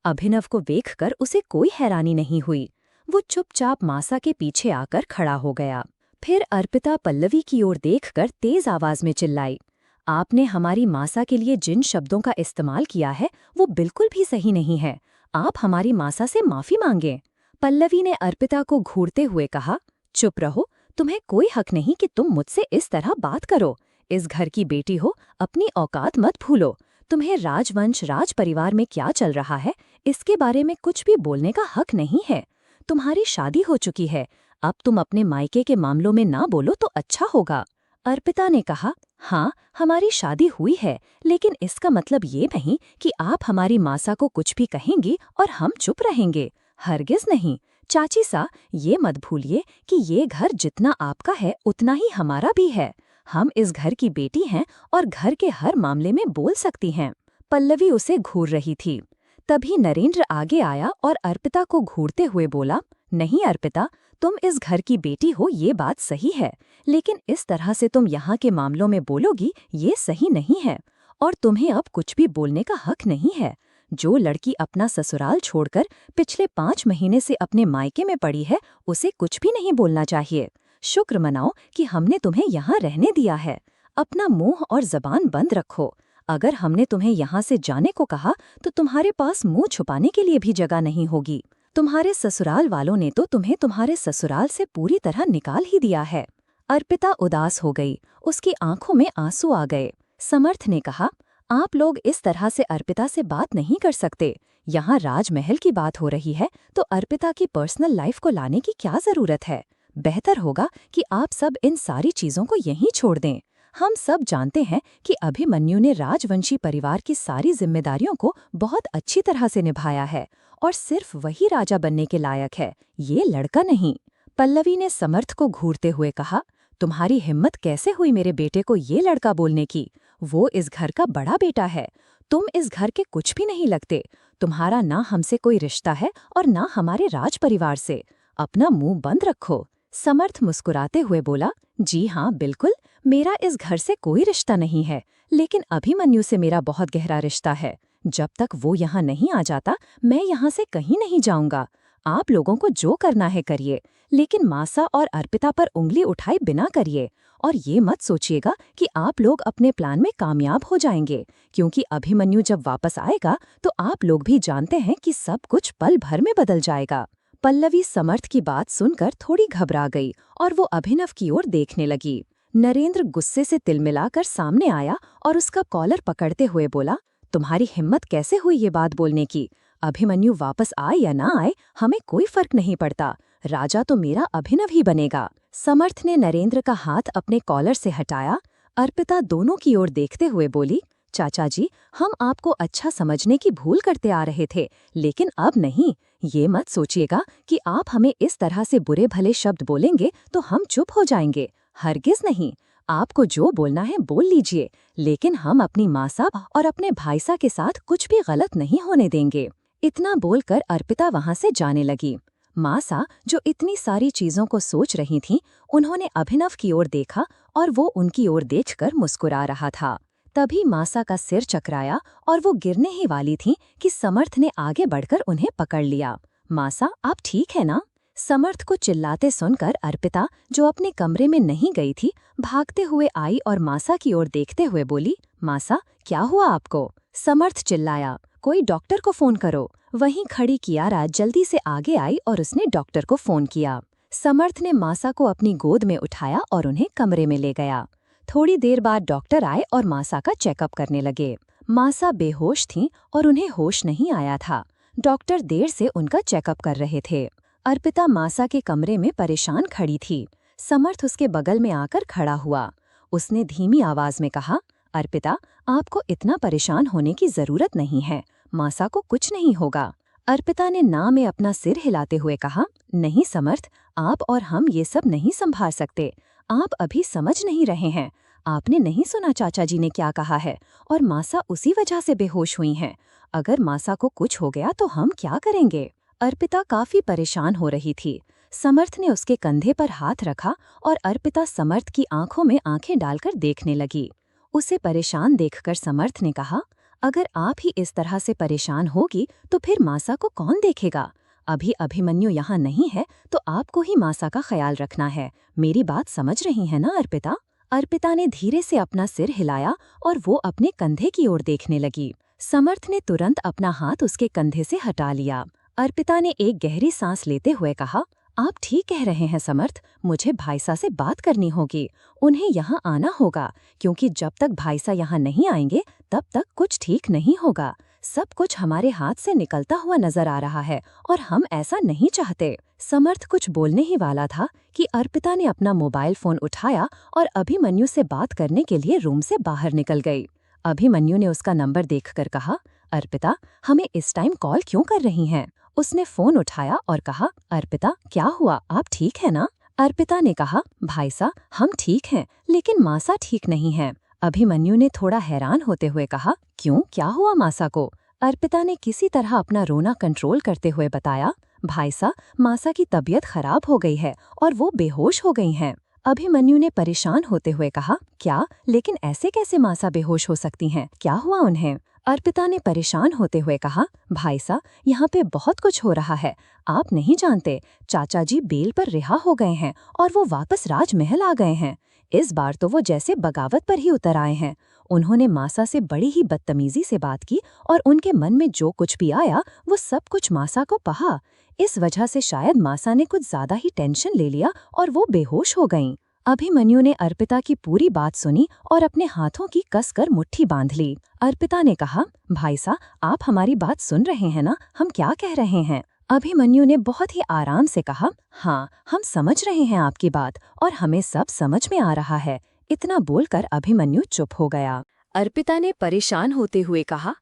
अभिनव को देखकर उसे कोई हैरानी नहीं हुई। वो चुपचाप मासा के पीछे आकर खड़ा हो गया। फिर अर्पिता पल्लवी की ओर देखकर तेज आवाज में चिल्लाई, आपने हमारी मासा के लिए जिन शब्दों का इस्तेमाल किया है वो बिल्कुल भी सही नहीं है। आप हमारी मासा से माफी मांगें। पल्लवी ने अर्पिता को घूरते हुए कहा, चुप रहो, तुम्हें कोई हक नहीं कि तुम मुझसे इस तरह बात करो। इस घर की बेटी हो, अपनी औकात मत भूलो। तुम्हें राजवंश राज परिवार में क्या चल रहा है, इसके बारे में कुछ भी बोलने का हक नहीं है। तुम्हारी शादी हो चुकी है, अब तुम अपने मायके के मामलों में ना बोलो तो अच्छा होगा। अर्पिता ने कहा, हाँ, हमारी शादी हुई है, लेकिन इसका मतलब ये नहीं कि आप हमारी मासा को कुछ भी कहेंगी और हम चुप रहेंगे। हरगिज नहीं। चाची सा, ये मत भूलिए कि ये घर जितना आपका है उतना ही हमारा भी है। हम इस घर की बेटी हैं और घर के हर मामले में बोल सकती हैं। पल्लवी उसे घूर रही थी। तभी नरेंद्र आगे आया और अर्पिता को घूरते हुए बोला, नहीं अर्पिता, तुम इस घर की बेटी हो, ये बात सही है, लेकिन इस तरह से तुम यहाँ के मामलों में बोलोगी, ये सही नहीं है। और तुम्हें अब कुछ भी बोलने का हक नहीं है। जो लड़की अपना ससुराल छोड़कर पिछले 5 महीने से अपने मायके में पड़ी है, उसे कुछ भी नहीं बोलना चाहिए। शुक्र मनाओ कि हमने तुम्हें यहाँ रहने दिया है। अपना मुंह और जबान बंद रखो। अगर हमने तुम्हें यहाँ से जाने को कहा तो तुम्हारे पास मुंह छुपाने के लिए भी जगह नहीं होगी। तुम्हारे ससुराल वालों ने तो तुम्हें तुम्हारे ससुराल से पूरी तरह निकाल ही दिया है। अर्पिता उदास हो गई। उसकी आंखों में आंसू आ गए। समर्थ ने कहा, आप लोग इस तरह से अर्पिता से बात नहीं कर सकते। यहाँ राजमहल की बात हो रही है तो अर्पिता की पर्सनल लाइफ को लाने की क्या जरूरत है? बेहतर होगा कि आप सब इन सारी चीजों को यहीं छोड़ दें। हम सब जानते हैं कि अभिमन्यु ने राजवंशी परिवार की सारी जिम्मेदारियों को बहुत अच्छी तरह से निभाया है और सिर्फ वही राजा बनने के लायक है, ये लड़का नहीं। पल्लवी ने समर्थ को घूरते हुए कहा, तुम्हारी हिम्मत कैसे हुई मेरे बेटे को ये लड़का बोलने की? वो इस घर का बड़ा बेटा है। तुम इस घर के कुछ भी नहीं लगते। तुम्हारा ना हमसे कोई रिश्ता है और ना हमारे राज परिवार से। अपना मुंह बंद रखो। समर्थ मुस्कुराते हुए बोला, जी हाँ, बिल्कुल, मेरा इस घर से कोई रिश्ता नहीं है, लेकिन अभिमन्यु से मेरा बहुत गहरा रिश्ता है। जब तक वो यहाँ नहीं आ जाता, मैं यहाँ से कहीं नहीं जाऊंगा। आप लोगों को जो करना है करिए, लेकिन मासा और अर्पिता पर उंगली उठाए बिना करिए। और ये मत सोचिएगा कि आप लोग अपने प्लान में कामयाब हो जाएंगे, क्योंकि अभिमन्यु जब वापस आएगा तो आप लोग भी जानते हैं कि सब कुछ पल भर में बदल जाएगा। पल्लवी समर्थ की बात सुनकर थोड़ी घबरा गई और वो अभिनव की ओर देखने लगी। नरेंद्र गुस्से से तिलमिलाकर सामने आया और उसका कॉलर पकड़ते हुए बोला, तुम्हारी हिम्मत कैसे हुई ये बात बोलने की? अभिमन्यु वापस आए या ना आए, हमें कोई फर्क नहीं पड़ता। राजा तो मेरा अभिनव ही बनेगा। समर्थ ने नरेंद्र का हाथ अपने कॉलर से हटाया। अर्पिता दोनों की ओर देखते हुए बोली, चाचा जी, हम आपको अच्छा समझने की भूल करते आ रहे थे, लेकिन अब नहीं। ये मत सोचिएगा कि आप हमें इस तरह से बुरे भले शब्द बोलेंगे तो हम चुप हो जाएंगे। हरगिज नहीं। आपको जो बोलना है बोल लीजिए, लेकिन हम अपनी माँ साहब और अपने भाई साहब के साथ कुछ भी गलत नहीं होने देंगे। इतना बोलकर अर्पिता वहाँ से जाने लगी। मासा, जो इतनी सारी चीजों को सोच रही थीं, उन्होंने अभिनव की ओर देखा और वो उनकी ओर देखकर मुस्कुरा रहा था। तभी मासा का सिर चकराया और वो गिरने ही वाली थीं कि समर्थ ने आगे बढ़कर उन्हें पकड़ लिया। मासा, आप ठीक है ना? समर्थ को चिल्लाते सुनकर अर्पिता, जो अपने कमरे में नहीं गई थी, भागते हुए आई और मासा की ओर देखते हुए बोली, मासा, क्या हुआ आपको? समर्थ चिल्लाया, कोई डॉक्टर को फोन करो। वहीं खड़ी कियारा जल्दी से आगे आई और उसने डॉक्टर को फोन किया। समर्थ ने मासा को अपनी गोद में उठाया और उन्हें कमरे में ले गया। थोड़ी देर बाद डॉक्टर आए और मासा का चेकअप करने लगे। मासा बेहोश थीं और उन्हें होश नहीं आया था। डॉक्टर देर से उनका चेकअप कर रहे थे। अर्पिता मासा के कमरे में परेशान खड़ी थी। समर्थ उसके बगल में आकर खड़ा हुआ। उसने धीमी आवाज में कहा, अर्पिता, आपको इतना परेशान होने की जरूरत नहीं है। मासा को कुछ नहीं होगा। अर्पिता ने ना में अपना सिर हिलाते हुए कहा, नहीं समर्थ, आप और हम ये सब नहीं संभाल सकते। आप अभी समझ नहीं रहे हैं। आपने नहीं सुना चाचा जी ने क्या कहा है, और मासा उसी वजह से बेहोश हुई हैं। अगर मासा को कुछ हो गया तो हम क्या करेंगे? अर्पिता काफी परेशान हो रही थी। समर्थ ने उसके कंधे पर हाथ रखा और अर्पिता समर्थ की आंखों में आंखें डालकर देखने लगी। उसे परेशान देखकर समर्थ ने कहा, अगर आप ही इस तरह से परेशान होगी तो फिर मासा को कौन देखेगा? अभी अभिमन्यु यहाँ नहीं है तो आपको ही मासा का ख्याल रखना है। मेरी बात समझ रही है ना अर्पिता? अर्पिता ने धीरे से अपना सिर हिलाया और वो अपने कंधे की ओर देखने लगी। समर्थ ने तुरंत अपना हाथ उसके कंधे से हटा लिया। अर्पिता ने एक गहरी सांस लेते हुए कहा, आप ठीक कह रहे हैं समर्थ, मुझे भाईसा से बात करनी होगी। उन्हें यहाँ आना होगा, क्योंकि जब तक भाईसा यहाँ नहीं आएंगे तब तक कुछ ठीक नहीं होगा। सब कुछ हमारे हाथ से निकलता हुआ नजर आ रहा है और हम ऐसा नहीं चाहते। समर्थ कुछ बोलने ही वाला था कि अर्पिता ने अपना मोबाइल फोन उठाया और अभिमन्यु से बात करने के लिए रूम से बाहर निकल गई। अभिमन्यु ने उसका नंबर देखकर कहा, अर्पिता, हमें इस टाइम कॉल क्यों कर रही हैं? उसने फोन उठाया और कहा, अर्पिता, क्या हुआ, आप ठीक है ना? अर्पिता ने कहा, भाईसा, हम ठीक हैं, लेकिन मासा ठीक नहीं है। अभिमन्यु ने थोड़ा हैरान होते हुए कहा, क्यों, क्या हुआ मासा को? अर्पिता ने किसी तरह अपना रोना कंट्रोल करते हुए बताया, भाईसा, मासा की तबीयत खराब हो गई है और वो बेहोश हो गई हैं। अभिमन्यु ने परेशान होते हुए कहा, क्या, लेकिन ऐसे कैसे मासा बेहोश हो सकती हैं? क्या हुआ उन्हें? अर्पिता ने परेशान होते हुए कहा, भाईसा, यहाँ पे बहुत कुछ हो रहा है। आप नहीं जानते, चाचा जी बेल पर रिहा हो गए हैं और वो वापस राजमहल आ गए हैं। इस बार तो वो जैसे बगावत पर ही उतर आए हैं। उन्होंने मासा से बड़ी ही बदतमीजी से बात की और उनके मन में जो कुछ भी आया वो सब कुछ मासा को पहा। इस वजह से शायद मासा ने कुछ ज्यादा ही टेंशन ले लिया और वो बेहोश हो गईं। अभिमन्यु ने अर्पिता की पूरी बात सुनी और अपने हाथों की कसकर मुट्ठी बांध ली। अर्पिता ने कहा, भाईसा, आप हमारी बात सुन रहे हैं ना? हम क्या कह रहे हैं? अभिमन्यु ने बहुत ही आराम से कहा, हाँ, हम समझ रहे हैं आपकी बात और हमें सब समझ में आ रहा है। इतना बोलकर अभिमन्यु चुप हो गया। अर्पिता ने परेशान होते हुए कहा,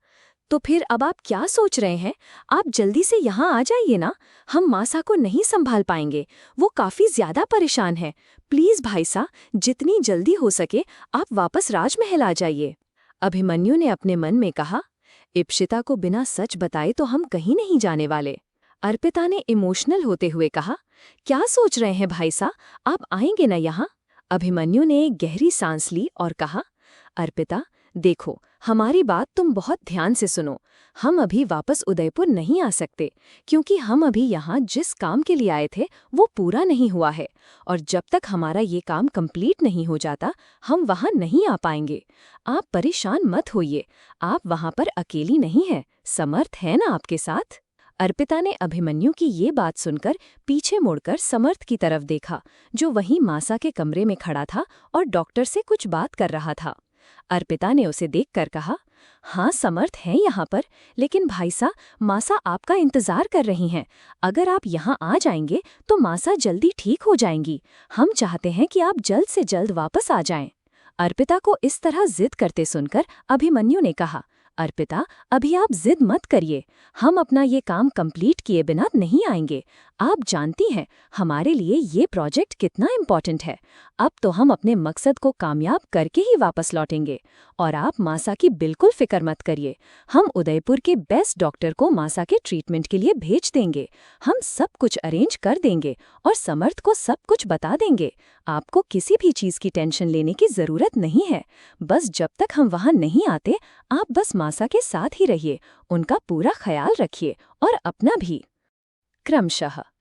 तो फिर अब आप क्या सोच रहे हैं? आप जल्दी से यहाँ आ जाइए ना, हम मासा को नहीं संभाल पाएंगे, वो काफी ज्यादा परेशान है। प्लीज भाईसा, जितनी जल्दी हो सके आप वापस राजमहल आ जाइए। अभिमन्यु ने अपने मन में कहा, इप्शिता को बिना सच बताए तो हम कहीं नहीं जाने वाले। अर्पिता ने इमोशनल होते हुए कहा, क्या सोच रहे हैं भाईसा, आप आएंगे ना यहाँ? अभिमन्यु ने एक गहरी सांस ली और कहा, अर्पिता, देखो, हमारी बात तुम बहुत ध्यान से सुनो। हम अभी वापस उदयपुर नहीं आ सकते, क्योंकि हम अभी यहाँ जिस काम के लिए आए थे वो पूरा नहीं हुआ है, और जब तक हमारा ये काम कंप्लीट नहीं हो जाता हम वहाँ नहीं आ पाएंगे। आप परेशान मत होइए, आप वहाँ पर अकेली नहीं हैं, समर्थ है ना आपके साथ? अर्पिता ने अभिमन्यु की ये बात सुनकर पीछे मुड़कर समर्थ की तरफ देखा, जो वहीं मासा के कमरे में खड़ा था और डॉक्टर से कुछ बात कर रहा था। अर्पिता ने उसे देखकर कहा, हाँ, समर्थ हैं यहाँ पर, लेकिन भाईसा, मासा आपका इंतजार कर रही हैं। अगर आप यहाँ आ जाएंगे तो मासा जल्दी ठीक हो जाएंगी। हम चाहते हैं कि आप जल्द से जल्द वापस आ जाएं। अर्पिता को इस तरह जिद करते सुनकर अभिमन्यु ने कहा, अर्पिता, अभी आप जिद मत करिए। हम अपना ये काम कंप्लीट किए बिना नहीं आएंगे। आप जानती हैं हमारे लिए ये प्रोजेक्ट कितना इम्पोर्टेंट है। अब तो हम अपने मकसद को कामयाब करके ही वापस लौटेंगे। और आप मासा की बिल्कुल फिक्र मत करिए। हम उदयपुर के बेस्ट डॉक्टर को मासा के ट्रीटमेंट के लिए भेज देंगे। हम सब कुछ अरेंज कर देंगे और समर्थ को सब कुछ बता देंगे। आपको किसी भी चीज़ की टेंशन लेने की ज़रूरत नहीं है। बस जब तक हम वहाँ नहीं आते, आप बस मासा के साथ ही रहिए, उनका पूरा ख्याल रखिए और अपना भी। क्रमशः